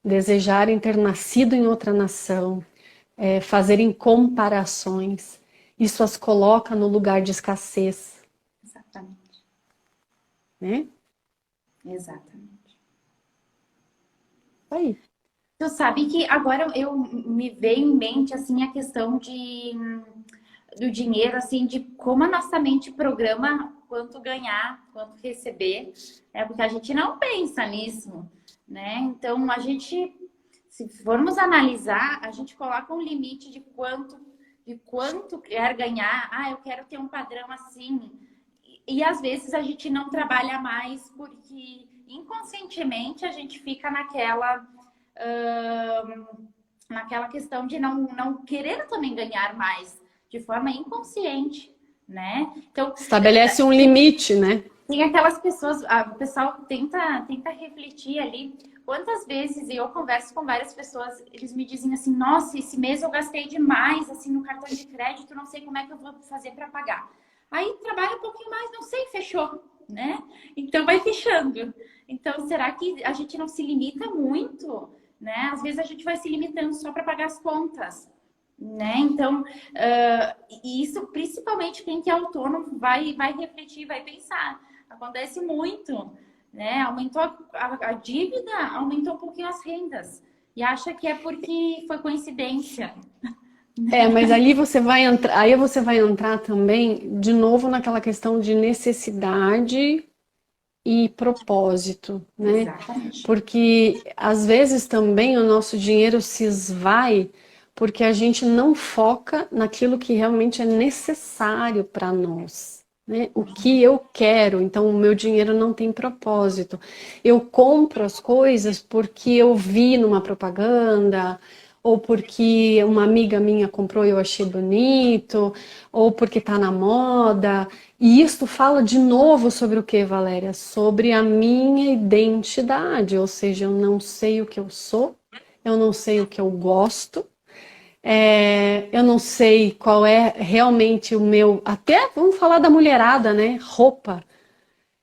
desejarem ter nascido em outra nação, fazerem comparações, isso as coloca no lugar de escassez, Exatamente. né? Exatamente. Aí. Tu sabe que agora eu me veio em mente assim a questão do dinheiro, assim, de como a nossa mente programa quanto ganhar, quanto receber, porque a gente não pensa nisso, né? Então a gente, se formos analisar, a gente coloca um limite de quanto quer ganhar. Ah, eu quero ter um padrão assim. E às vezes a gente não trabalha mais porque inconscientemente a gente fica naquela questão de não querer também ganhar mais, de forma inconsciente, né? Então, Estabelece um limite, né? tem aquelas pessoas, o pessoal tenta refletir ali. Quantas vezes eu converso com várias pessoas, eles me dizem assim: nossa, esse mês eu gastei demais assim no cartão de crédito, não sei como é que eu vou fazer para pagar. Aí trabalha um pouquinho mais, não sei, fechou, né? Então vai fechando. Então, será que a gente não se limita muito, né? Às vezes a gente vai se limitando só para pagar as contas, né? Então, e isso principalmente quem que é autônomo vai refletir, vai pensar. Acontece muito, né? Aumentou a dívida, aumentou um pouquinho as rendas. E acha que é porque foi coincidência. Mas ali você vai entrar, aí você vai entrar também de novo naquela questão de necessidade e propósito, né? Exatamente. Porque às vezes também o nosso dinheiro se esvai porque a gente não foca naquilo que realmente é necessário para nós, né? O que eu quero, então o meu dinheiro não tem propósito. Eu compro as coisas porque eu vi numa propaganda, ou porque uma amiga minha comprou e eu achei bonito, ou porque tá na moda. E isto fala de novo sobre o que, Valéria? Sobre a minha identidade, ou seja, eu não sei o que eu sou, eu não sei o que eu gosto, eu não sei qual é realmente o meu. Até vamos falar da mulherada, né? Roupa.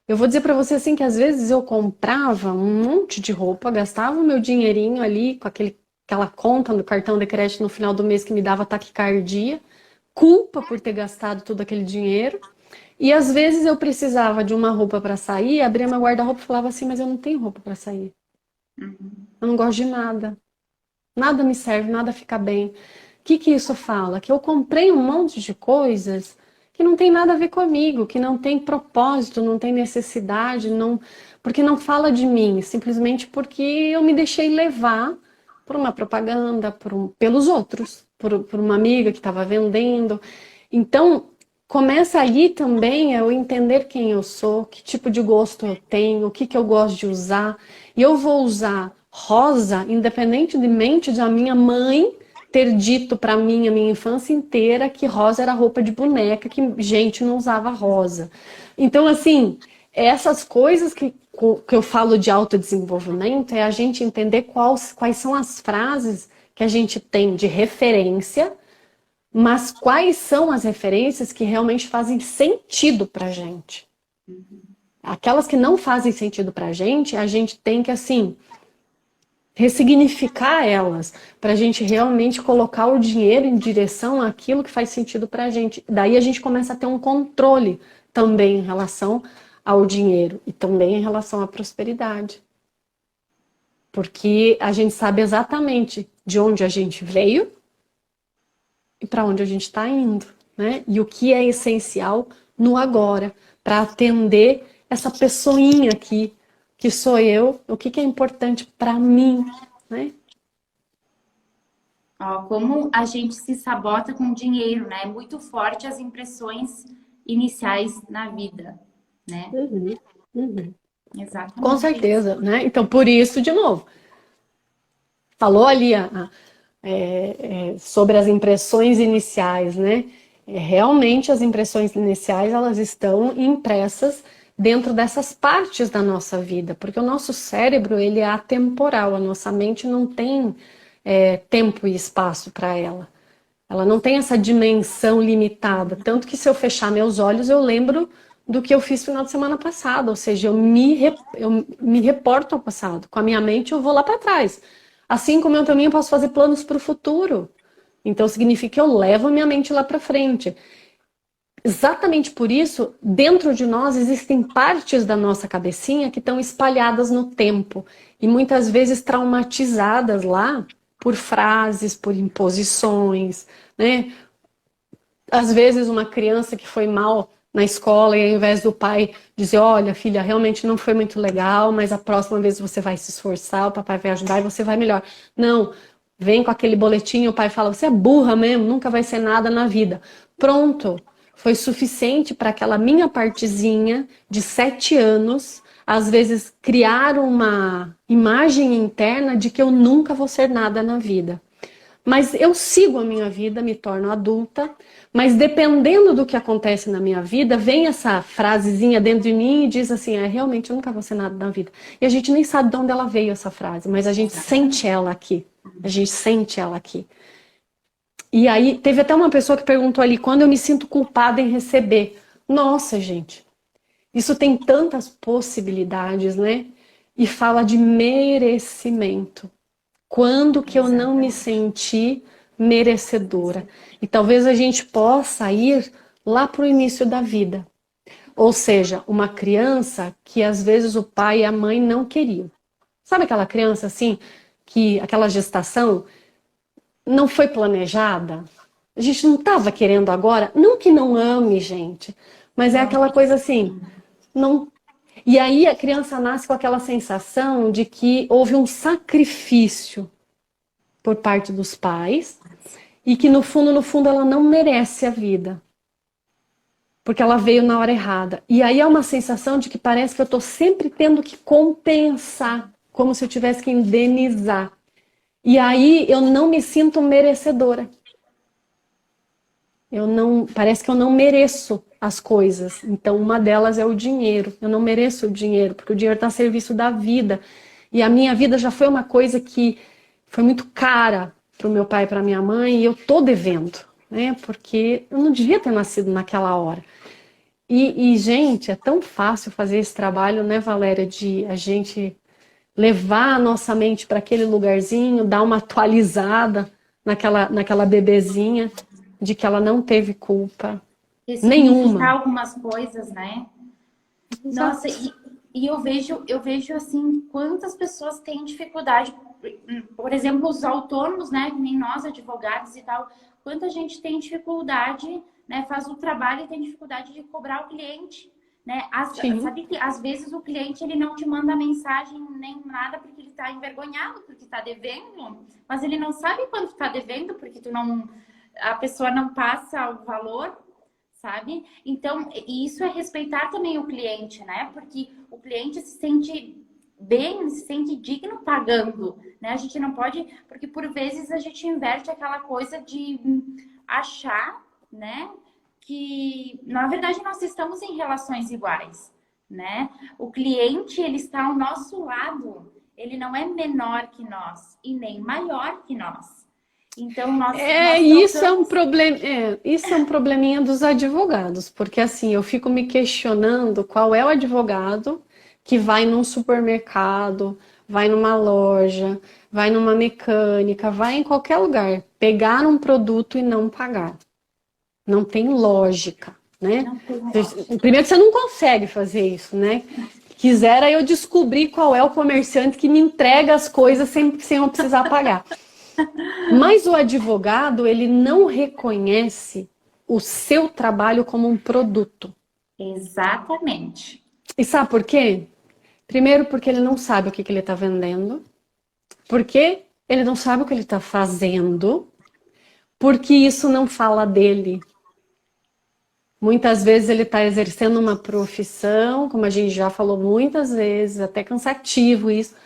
Eu vou dizer para você assim que às vezes eu comprava um monte de roupa, gastava o meu dinheirinho ali com aquela conta no cartão de crédito no final do mês que me dava taquicardia, culpa por ter gastado todo aquele dinheiro. E às vezes eu precisava de uma roupa para sair, abria meu guarda-roupa e falava assim, mas eu não tenho roupa para sair. Eu não gosto de nada. Nada me serve, nada fica bem. O que que isso fala? Que eu comprei um monte de coisas que não tem nada a ver comigo, que não tem propósito, não tem necessidade, porque não fala de mim, simplesmente porque eu me deixei levar por uma propaganda, pelos outros, por uma amiga que estava vendendo. Então, começa ali também eu entender quem eu sou, que tipo de gosto eu tenho, o que que eu gosto de usar. E eu vou usar rosa, independentemente de a minha mãe ter dito para mim a minha infância inteira que rosa era roupa de boneca, que gente não usava rosa. Então, assim, essas coisas que eu falo de autodesenvolvimento é a gente entender quais são as frases que a gente tem de referência, mas quais são as referências que realmente fazem sentido pra gente. Aquelas que não fazem sentido pra gente, a gente tem que, assim, ressignificar elas, para a gente realmente colocar o dinheiro em direção àquilo que faz sentido para a gente. Daí a gente começa a ter um controle também em relação ao dinheiro e também em relação à prosperidade. Porque a gente sabe exatamente de onde a gente veio e para onde a gente está indo, né? E o que é essencial no agora, para atender essa pessoinha aqui, que sou eu, o que é importante para mim, né? Ó, como a gente se sabota com dinheiro, né? É muito forte as impressões iniciais na vida, né? Uhum, uhum. Com Exatamente isso. certeza, né? Então, por isso, de novo, falou ali sobre as impressões iniciais, né? Realmente as impressões iniciais, elas estão impressas dentro dessas partes da nossa vida, porque o nosso cérebro, ele é atemporal, a nossa mente não tem tempo e espaço para ela. Ela não tem essa dimensão limitada, tanto que se eu fechar meus olhos, eu lembro do que eu fiz no final de semana passado, ou seja, eu me reporto ao passado. Com a minha mente, eu vou lá para trás. Assim como eu também posso fazer planos para o futuro. Então, significa que eu levo a minha mente lá para frente. Exatamente por isso, dentro de nós existem partes da nossa cabecinha que estão espalhadas no tempo e muitas vezes traumatizadas lá por frases, por imposições, né? Às vezes uma criança que foi mal na escola e ao invés do pai dizer, olha, filha, realmente não foi muito legal, mas a próxima vez você vai se esforçar, o papai vai ajudar e você vai melhor. Não, vem com aquele boletim e o pai fala, você é burra mesmo, nunca vai ser nada na vida. Pronto, foi suficiente para aquela minha partezinha de 7 anos, às vezes criar uma imagem interna de que eu nunca vou ser nada na vida. Mas eu sigo a minha vida, me torno adulta, mas dependendo do que acontece na minha vida, vem essa frasezinha dentro de mim e diz assim, realmente eu nunca vou ser nada na vida. E a gente nem sabe de onde ela veio essa frase, mas a gente sente ela aqui. A gente sente ela aqui. E aí, teve até uma pessoa que perguntou ali, quando eu me sinto culpada em receber? Nossa, gente, isso tem tantas possibilidades, né? E fala de merecimento. Quando que eu não me senti merecedora? E talvez a gente possa ir lá para o início da vida. Ou seja, uma criança que às vezes o pai e a mãe não queriam. Sabe aquela criança assim, que aquela gestação não foi planejada? A gente não estava querendo agora, não que não ame, gente, mas é aquela coisa assim, não. E aí a criança nasce com aquela sensação de que houve um sacrifício por parte dos pais e que no fundo ela não merece a vida. Porque ela veio na hora errada. E aí é uma sensação de que parece que eu estou sempre tendo que compensar, como se eu tivesse que indenizar. E aí eu não me sinto merecedora. Parece que eu não mereço as coisas. Então uma delas é o dinheiro. Eu não mereço o dinheiro, porque o dinheiro está a serviço da vida. E a minha vida já foi uma coisa que foi muito cara para o meu pai e para minha mãe, e eu tô devendo, né? Porque eu não devia ter nascido naquela hora. Gente, é tão fácil fazer esse trabalho, né, Valéria, de a gente levar a nossa mente para aquele lugarzinho, dar uma atualizada naquela bebezinha, de que ela não teve culpa nenhuma. Algumas coisas, né? Exato. Nossa, e eu vejo assim, quantas pessoas têm dificuldade, por exemplo, os autônomos, né? Que nem nós, advogados e tal, quanta gente tem dificuldade, né? Faz o trabalho e tem dificuldade de cobrar o cliente, né? Sabe que às vezes o cliente ele não te manda mensagem nem nada porque ele tá envergonhado, porque tá devendo, mas ele não sabe quanto tá devendo, porque a pessoa não passa o valor, sabe? Então, isso é respeitar também o cliente, né? Porque o cliente se sente bem, se sente digno pagando, né? A gente não pode, porque por vezes a gente inverte aquela coisa de achar, né? Que, na verdade, nós estamos em relações iguais, né? O cliente, ele está ao nosso lado, ele não é menor que nós e nem maior que nós. Então, isso é um problema, isso é um probleminha dos advogados, porque assim, eu fico me questionando qual é o advogado que vai num supermercado, vai numa loja, vai numa mecânica, vai em qualquer lugar, pegar um produto e não pagar. Não tem lógica, né? Não tem lógica. Primeiro que você não consegue fazer isso, né? Quisera eu descobrir qual é o comerciante que me entrega as coisas sem eu precisar pagar. Mas o advogado, ele não reconhece o seu trabalho como um produto. Exatamente. E sabe por quê? Primeiro porque ele não sabe o que ele está vendendo. Porque ele não sabe o que ele está fazendo. Porque isso não fala dele. Muitas vezes ele está exercendo uma profissão, como a gente já falou muitas vezes, até cansativo isso,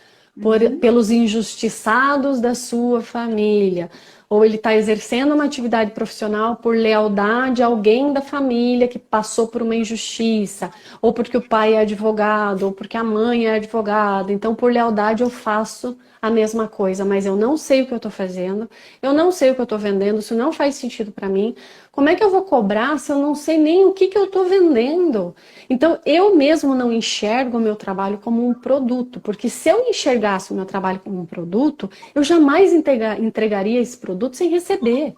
pelos injustiçados da sua família. Ou ele está exercendo uma atividade profissional por lealdade a alguém da família que passou por uma injustiça. Ou porque o pai é advogado, ou porque a mãe é advogada. Então, por lealdade, eu faço a mesma coisa, mas eu não sei o que eu estou fazendo, eu não sei o que eu estou vendendo, isso não faz sentido para mim. Como é que eu vou cobrar se eu não sei nem o que eu estou vendendo? Então, eu mesmo não enxergo o meu trabalho como um produto, porque se eu enxergasse o meu trabalho como um produto, eu jamais entregaria esse produto sem receber.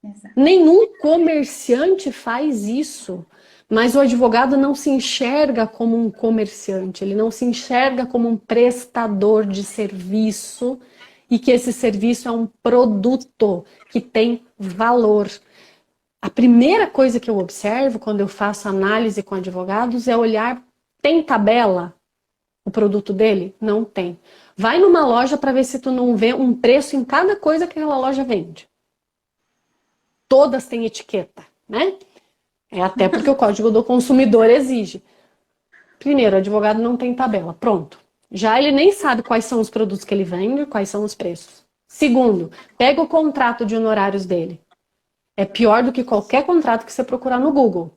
Exato. Nenhum comerciante faz isso. Mas o advogado não se enxerga como um comerciante, ele não se enxerga como um prestador de serviço e que esse serviço é um produto que tem valor. A primeira coisa que eu observo quando eu faço análise com advogados é olhar, tem tabela o produto dele? Não tem. Vai numa loja para ver se tu não vê um preço em cada coisa que aquela loja vende. Todas têm etiqueta, né? É até porque o Código do Consumidor exige. Primeiro, o advogado não tem tabela. Pronto. Já ele nem sabe quais são os produtos que ele vende, quais são os preços. Segundo, pega o contrato de honorários dele. É pior do que qualquer contrato que você procurar no Google.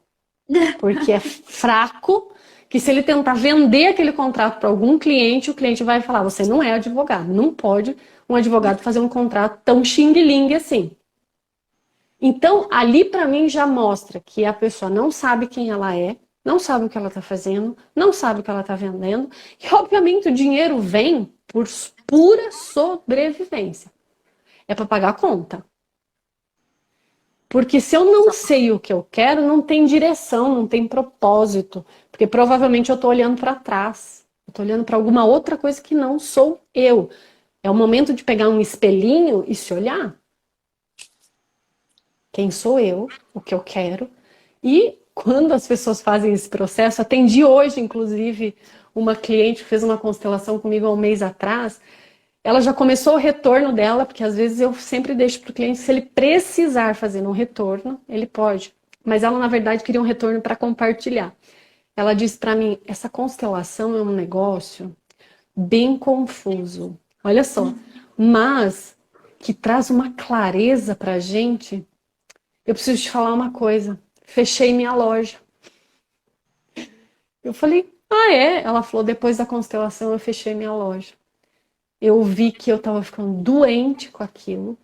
Porque é fraco, que se ele tentar vender aquele contrato para algum cliente, o cliente vai falar, você não é advogado. Não pode um advogado fazer um contrato tão xing-ling assim. Então, ali para mim já mostra que a pessoa não sabe quem ela é, não sabe o que ela está fazendo, não sabe o que ela está vendendo. E, obviamente, o dinheiro vem por pura sobrevivência. É para pagar a conta. Porque se eu não sei o que eu quero, não tem direção, não tem propósito. Porque provavelmente eu estou olhando para trás. Eu estou olhando para alguma outra coisa que não sou eu. É o momento de pegar um espelhinho e se olhar. Quem sou eu, o que eu quero. E quando as pessoas fazem esse processo, atendi hoje, inclusive, uma cliente que fez uma constelação comigo há um mês atrás. Ela já começou o retorno dela, porque às vezes eu sempre deixo para o cliente, se ele precisar fazer um retorno, ele pode. Mas ela, na verdade, queria um retorno para compartilhar. Ela disse para mim, essa constelação é um negócio bem confuso. Olha só, mas que traz uma clareza para a gente. Eu preciso te falar uma coisa. Fechei minha loja. Eu falei, ah é? Ela falou, depois da constelação eu fechei minha loja. Eu vi que eu estava ficando doente com aquilo.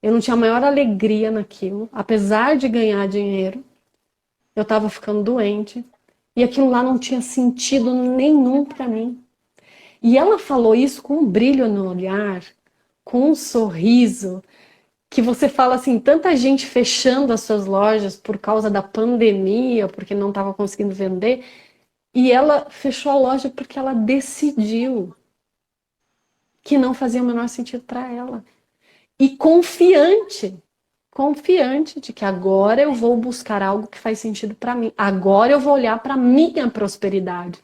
Eu não tinha a maior alegria naquilo. Apesar de ganhar dinheiro, eu estava ficando doente. E aquilo lá não tinha sentido nenhum para mim. E ela falou isso com um brilho no olhar, com um sorriso, que você fala assim, tanta gente fechando as suas lojas por causa da pandemia, porque não estava conseguindo vender, e ela fechou a loja porque ela decidiu que não fazia o menor sentido para ela. E confiante de que agora eu vou buscar algo que faz sentido para mim. Agora eu vou olhar para minha prosperidade.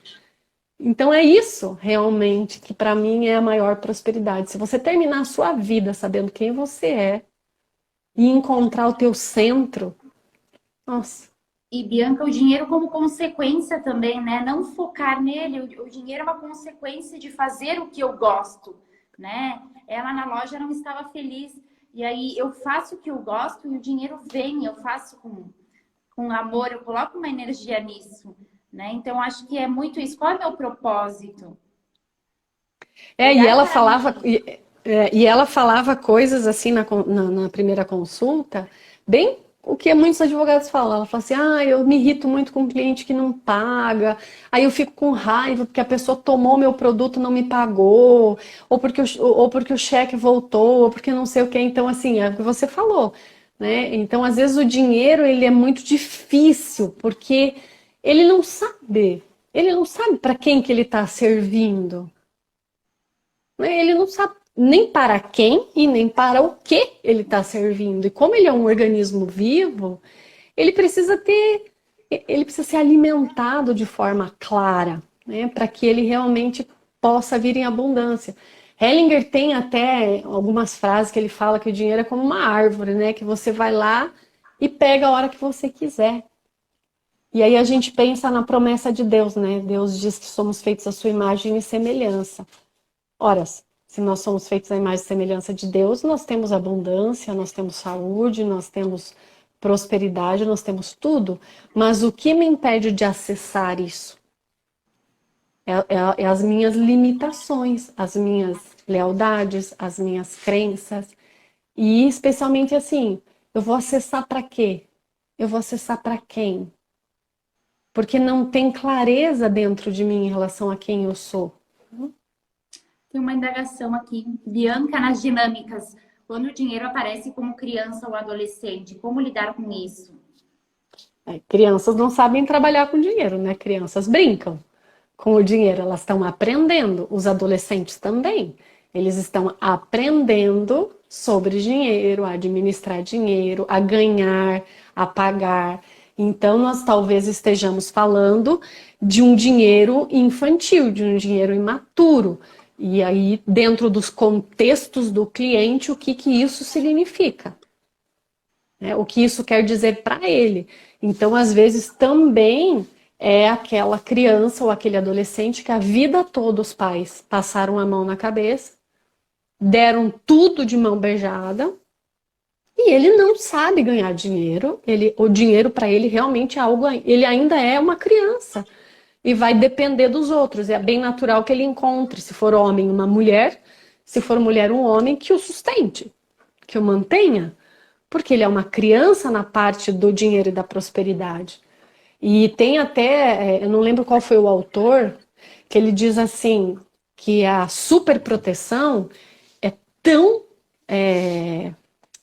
Então é isso realmente que para mim é a maior prosperidade. Se você terminar a sua vida sabendo quem você é e encontrar o teu centro, nossa. E, Bianca, o dinheiro como consequência também, né? Não focar nele. O dinheiro é uma consequência de fazer o que eu gosto, né? Ela na loja não estava feliz. E aí eu faço o que eu gosto e o dinheiro vem. Eu faço com amor, eu coloco uma energia nisso, né? Então, acho que é muito isso. Qual é o meu propósito? E Olhar ela para falava, mim. e ela falava coisas assim na primeira consulta, bem o que muitos advogados falam. Ela fala assim, eu me irrito muito com um cliente que não paga, aí eu fico com raiva porque a pessoa tomou meu produto e não me pagou, ou porque o cheque voltou, ou porque não sei o que. Então, assim, é o que você falou, né? Então, às vezes o dinheiro, ele é muito difícil, porque ele não sabe para quem que ele está servindo, né? Ele não sabe nem para quem e nem para o que ele está servindo. E como ele é um organismo vivo, ele precisa ser alimentado de forma clara, né? Para que ele realmente possa vir em abundância. Hellinger tem até algumas frases que ele fala que o dinheiro é como uma árvore, né? Que você vai lá e pega a hora que você quiser. E aí a gente pensa na promessa de Deus, né? Deus diz que somos feitos à sua imagem e semelhança. Ora, se nós somos feitos à imagem e semelhança de Deus, nós temos abundância, nós temos saúde, nós temos prosperidade, nós temos tudo. Mas o que me impede de acessar isso? É as minhas limitações, as minhas lealdades, as minhas crenças. E especialmente assim, eu vou acessar para quê? Eu vou acessar para quem? Porque não tem clareza dentro de mim em relação a quem eu sou. Tem uma indagação aqui. Bianca, nas dinâmicas, quando o dinheiro aparece como criança ou adolescente, como lidar com isso? Crianças não sabem trabalhar com dinheiro, né? Crianças brincam com o dinheiro, elas estão aprendendo. Os adolescentes também. Eles estão aprendendo sobre dinheiro, a administrar dinheiro, a ganhar, a pagar. Então, nós talvez estejamos falando de um dinheiro infantil, de um dinheiro imaturo. E aí, dentro dos contextos do cliente, o que isso significa? O que isso quer dizer para ele? Então, às vezes, também é aquela criança ou aquele adolescente que a vida toda os pais passaram a mão na cabeça, deram tudo de mão beijada, e ele não sabe ganhar dinheiro. O dinheiro para ele realmente é algo, ele ainda é uma criança e vai depender dos outros. É bem natural que ele encontre, se for homem, uma mulher, se for mulher, um homem que o sustente, que o mantenha, porque ele é uma criança na parte do dinheiro e da prosperidade. E tem até, eu não lembro qual foi o autor, que ele diz assim, que a superproteção é tão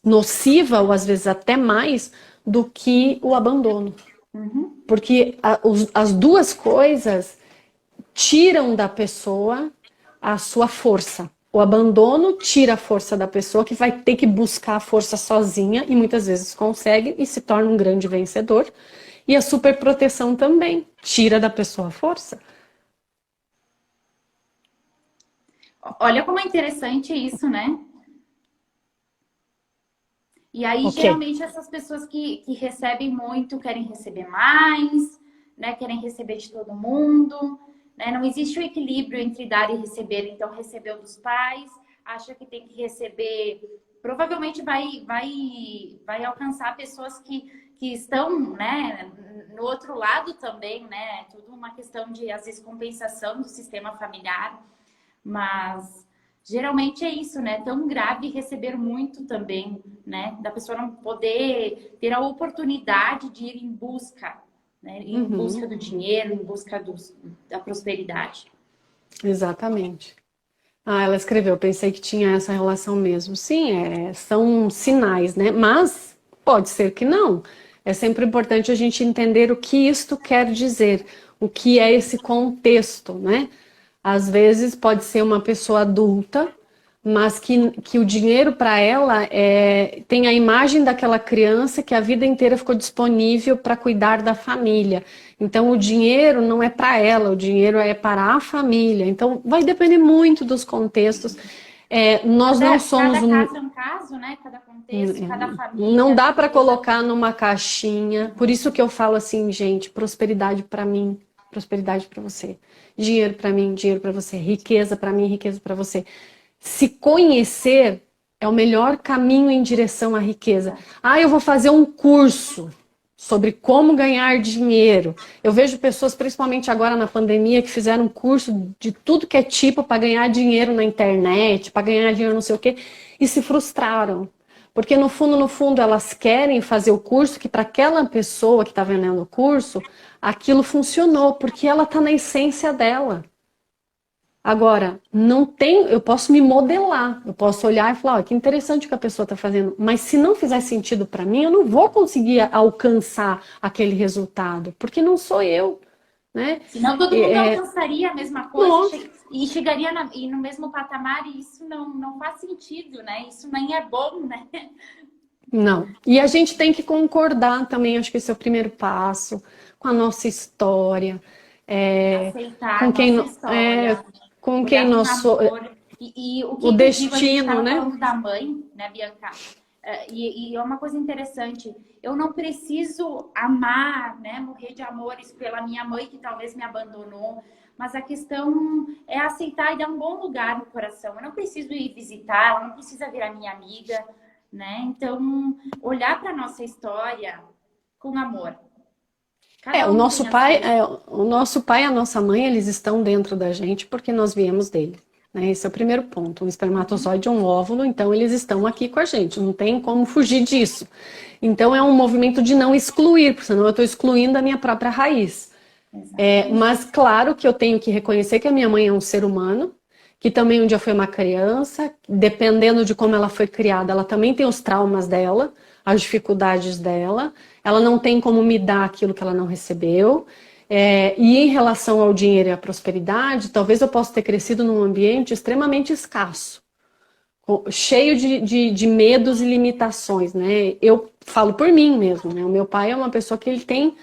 nociva, ou às vezes até mais, do que o abandono. Porque as duas coisas tiram da pessoa a sua força. O abandono tira a força da pessoa, que vai ter que buscar a força sozinha, e muitas vezes consegue, e se torna um grande vencedor. E a superproteção também tira da pessoa a força. Olha como é interessante isso, né? E aí, geralmente, essas pessoas que recebem muito querem receber mais, né? Querem receber de todo mundo, né? Não existe o equilíbrio entre dar e receber. Então, recebeu dos pais, acha que tem que receber... Provavelmente vai alcançar pessoas que estão, né, no outro lado também, né? Tudo uma questão de, às vezes, compensação do sistema familiar. Mas... geralmente é isso, né? Tão grave receber muito também, né? Da pessoa não poder ter a oportunidade de ir em busca, né? Em busca do dinheiro, em busca da prosperidade. Exatamente. Ela escreveu, pensei que tinha essa relação mesmo. Sim, são sinais, né? Mas pode ser que não. É sempre importante a gente entender o que isto quer dizer, o que é esse contexto, né? Às vezes pode ser uma pessoa adulta, mas que o dinheiro para ela tem a imagem daquela criança que a vida inteira ficou disponível para cuidar da família. Então o dinheiro não é para ela, o dinheiro é para a família. Então vai depender muito dos contextos. Nós não somos cada caso é um caso, né? Cada contexto, cada família. Não dá para colocar numa caixinha. Por isso que eu falo assim, gente, prosperidade para mim, prosperidade para você. Dinheiro para mim, dinheiro para você. Riqueza para mim, riqueza para você. Se conhecer é o melhor caminho em direção à riqueza. Eu vou fazer um curso sobre como ganhar dinheiro. Eu vejo pessoas, principalmente agora na pandemia, que fizeram um curso de tudo que é tipo para ganhar dinheiro na internet, para ganhar dinheiro não sei o quê, e se frustraram. Porque no fundo, elas querem fazer o curso que para aquela pessoa que está vendendo o curso, aquilo funcionou, porque ela está na essência dela. Agora, não tem, eu posso me modelar, eu posso olhar e falar, ó, que interessante o que a pessoa está fazendo, mas se não fizer sentido para mim, eu não vou conseguir alcançar aquele resultado, porque não sou eu, né? Senão todo mundo alcançaria a mesma coisa Nossa. e chegaria no mesmo patamar, e isso não faz sentido, né? Isso nem é bom, né? Não. E a gente tem que concordar também, acho que esse é o primeiro passo, com a nossa história, Aceitar a com quem, nossa história, com quem olhar com nós somos, amor. E o o que eu digo, a gente destino, estava né? falando da mãe, né, Bianca? E é uma coisa interessante. Eu não preciso amar, né, morrer de amores pela minha mãe, que talvez me abandonou. Mas a questão é aceitar e dar um bom lugar no coração. Eu não preciso ir visitar, ela não precisa virar minha amiga, né? Então, olhar para a nossa história com amor. Cada O um nosso tem a pai, sua. o nosso pai e a nossa mãe, eles estão dentro da gente porque nós viemos dele, né? Esse é o primeiro ponto. Um espermatozoide e um óvulo, então eles estão aqui com a gente, não tem como fugir disso. Então é um movimento de não excluir, porque senão eu estou excluindo a minha própria raiz. Mas claro que eu tenho que reconhecer que a minha mãe é um ser humano, que também um dia foi uma criança, dependendo de como ela foi criada, ela também tem os traumas dela, as dificuldades dela, ela não tem como me dar aquilo que ela não recebeu. E em relação ao dinheiro e à prosperidade, talvez eu possa ter crescido num ambiente extremamente escasso, cheio de medos e limitações, né? Eu falo por mim mesmo, né? O meu pai é uma pessoa que ele tem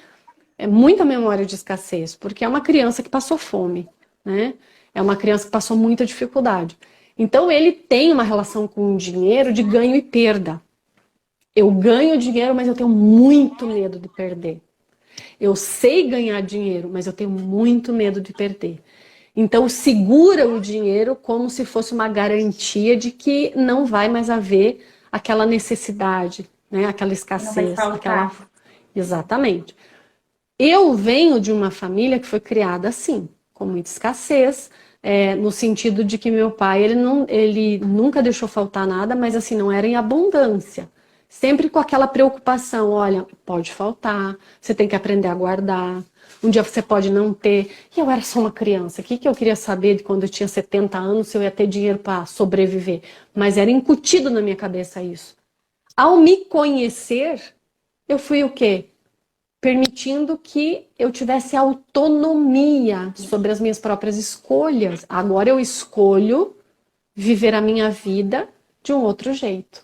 muita memória de escassez, porque é uma criança que passou fome, né? É uma criança que passou muita dificuldade. Então ele tem uma relação com o dinheiro de ganho e perda. Eu ganho dinheiro, mas eu tenho muito medo de perder. Eu sei ganhar dinheiro, mas eu tenho muito medo de perder. Então segura o dinheiro como se fosse uma garantia de que não vai mais haver aquela necessidade, né? Aquela Não vai escassez, aquela. faltar. Exatamente. Eu venho de uma família que foi criada assim, com muita escassez, no sentido de que meu pai ele nunca deixou faltar nada, mas assim, não era em abundância. Sempre com aquela preocupação, olha, pode faltar, você tem que aprender a guardar, um dia você pode não ter. E eu era só uma criança, o que eu queria saber de quando eu tinha 70 anos, se eu ia ter dinheiro para sobreviver? Mas era incutido na minha cabeça isso. Ao me conhecer, eu fui o quê? Permitindo que eu tivesse autonomia sobre as minhas próprias escolhas. Agora eu escolho viver a minha vida de um outro jeito.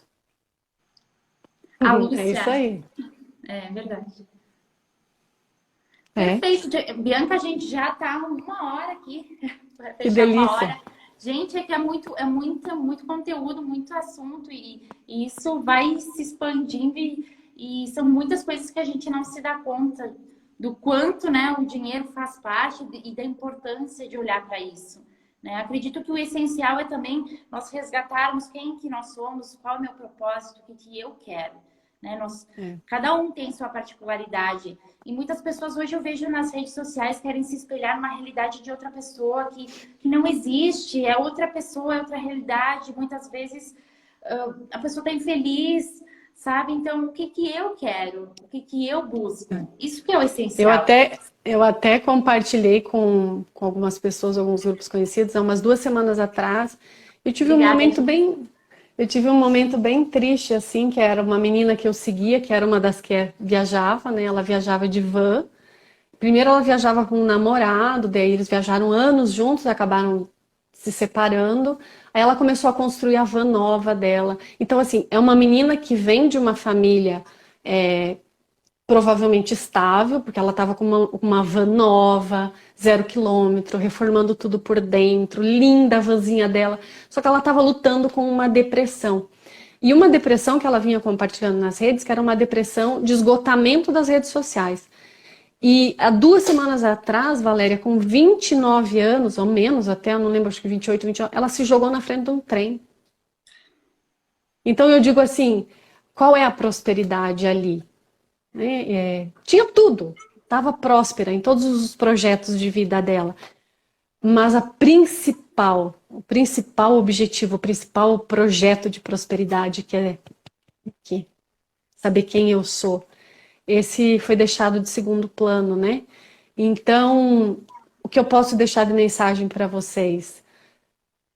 A É isso Lúcia, aí. é verdade. É, Perfeito. Bianca, a gente já tá 1 hora aqui. Vai que fechar 1 hora. delícia. Gente, é que muito conteúdo, muito assunto, e isso vai se expandindo, e são muitas coisas que a gente não se dá conta do quanto, né, o dinheiro faz parte e da importância de olhar para isso. Né? Acredito que o essencial é também nós resgatarmos quem que nós somos, qual é o meu propósito, o que eu quero. Né? Cada um tem sua particularidade. E muitas pessoas hoje eu vejo nas redes sociais querem se espelhar numa realidade de outra pessoa que não existe, é outra pessoa, é outra realidade. Muitas vezes a pessoa está infeliz, sabe? Então, o que eu quero? O que eu busco? Isso que é o essencial. Eu até compartilhei com algumas pessoas, alguns grupos conhecidos, há umas 2 semanas atrás. Eu tive Obrigada, um momento gente. bem, eu tive um momento bem triste, assim, que era uma menina que eu seguia, que era uma das que viajava, né? Ela viajava de van. Primeiro ela viajava com um namorado, daí eles viajaram anos juntos, acabaram se separando. Aí ela começou a construir a van nova dela. Então, assim, é uma menina que vem de uma família provavelmente estável, porque ela estava com uma van nova, 0 quilômetro, reformando tudo por dentro, linda a vanzinha dela. Só que ela estava lutando com uma depressão. E uma depressão que ela vinha compartilhando nas redes, que era uma depressão de esgotamento das redes sociais. E há 2 semanas atrás, Valéria, com 29 anos, ou menos até, eu não lembro, acho que 28, 29, ela se jogou na frente de um trem. Então eu digo assim, qual é a prosperidade ali? Tinha tudo, estava próspera em todos os projetos de vida dela. Mas o principal objetivo, o principal projeto de prosperidade, que é aqui, saber quem eu sou. Esse foi deixado de segundo plano, né? Então, o que eu posso deixar de mensagem para vocês?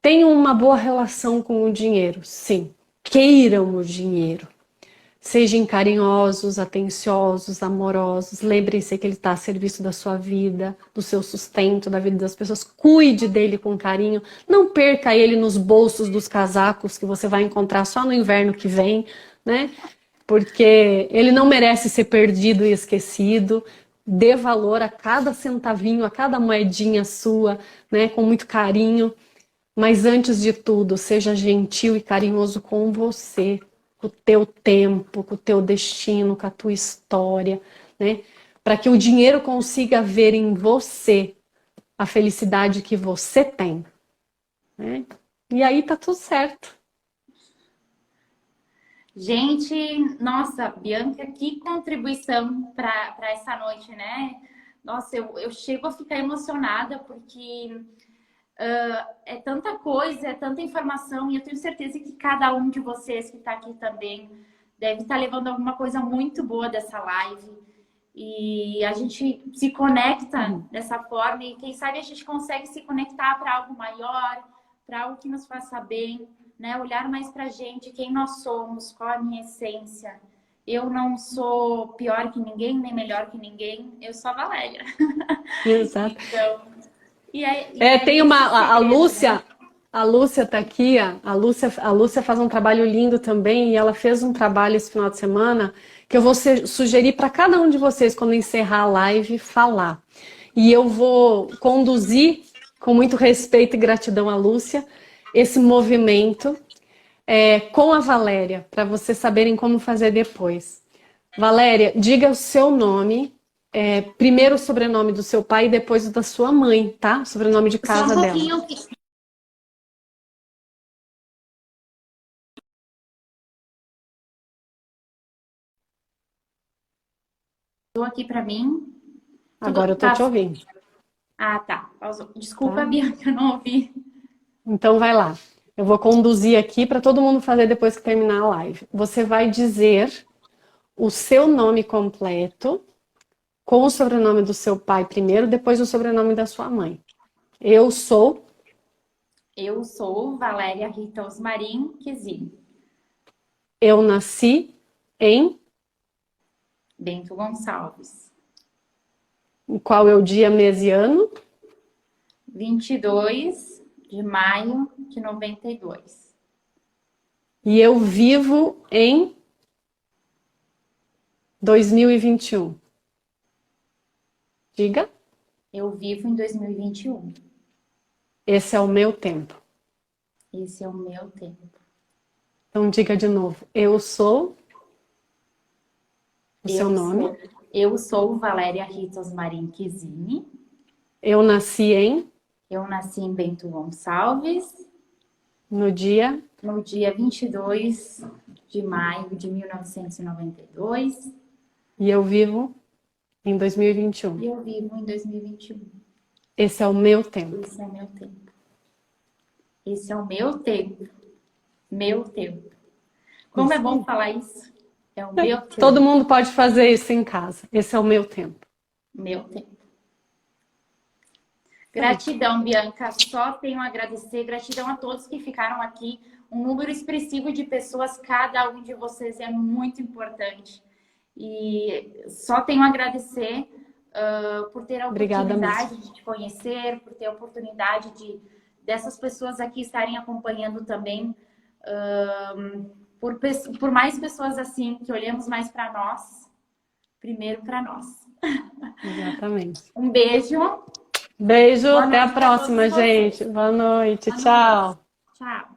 Tenham uma boa relação com o dinheiro, sim. Queiram o dinheiro. Sejam carinhosos, atenciosos, amorosos. Lembrem-se que ele está a serviço da sua vida, do seu sustento, da vida das pessoas. Cuide dele com carinho. Não perca ele nos bolsos dos casacos que você vai encontrar só no inverno que vem, né? Porque ele não merece ser perdido e esquecido. Dê valor a cada centavinho, a cada moedinha sua, né? Com muito carinho. Mas antes de tudo, seja gentil e carinhoso com você, com o teu tempo, com o teu destino, com a tua história, né? Para que o dinheiro consiga ver em você a felicidade que você tem, né? E aí tá tudo certo. Gente, nossa, Bianca, que contribuição para essa noite, né? Nossa, eu chego a ficar emocionada porque é tanta coisa, é tanta informação, e eu tenho certeza que cada um de vocês que está aqui também deve estar levando alguma coisa muito boa dessa live. E a gente se conecta dessa forma, e quem sabe a gente consegue se conectar para algo maior, para algo que nos faça bem, né? Olhar mais para a gente, quem nós somos, qual a minha essência. Eu não sou pior que ninguém, nem melhor que ninguém, eu sou a Valéria. Exato. Então, Tem uma a segredo, Lúcia, né? a Lúcia tá aqui, a Lúcia faz um trabalho lindo também e ela fez um trabalho esse final de semana que eu vou sugerir para cada um de vocês quando encerrar a live falar. E eu vou conduzir com muito respeito e gratidão à Lúcia esse movimento com a Valéria, para vocês saberem como fazer depois. Valéria, diga o seu nome, primeiro o sobrenome do seu pai e depois o da sua mãe, tá? O sobrenome de Só um casa dela. pouquinho. Estou aqui para mim. Agora eu tô te ouvindo, Ah, tá. Desculpa, tá? Bianca, eu não ouvi. Então vai lá. Eu vou conduzir aqui para todo mundo fazer depois que terminar a live. Você vai dizer o seu nome completo, com o sobrenome do seu pai primeiro, depois o sobrenome da sua mãe. Eu sou Valéria Rita Osmarim Quezini. Eu nasci em Bento Gonçalves. qual é o dia, mês e ano? 22 de maio de 92. E eu vivo em 2021. Diga. Eu vivo em 2021. Esse é o meu tempo. Esse é o meu tempo. Então diga de novo. Eu sou o seu nome. Eu sou Valéria Rita Osmarim Quezini. Eu nasci em Eu nasci em Bento Gonçalves. no dia 22 de maio de 1992. e eu vivo em 2021. E eu vivo em 2021. Esse é o meu tempo. Esse é o meu tempo. Esse é o meu tempo. Meu tempo. Como é bom falar isso? É o meu tempo. Todo mundo pode fazer isso em casa. Esse é o meu tempo. Meu tempo. Gratidão, Bianca. Só tenho a agradecer. Gratidão a todos que ficaram aqui. Um número expressivo de pessoas. Cada um de vocês é muito importante. E só tenho a agradecer por ter a oportunidade de te conhecer, por ter a oportunidade dessas pessoas aqui estarem acompanhando também. Por mais pessoas assim, que olhemos mais para nós. Primeiro para nós. Exatamente. Um beijo. Beijo, até a próxima, gente. Boa noite, tchau. Tchau.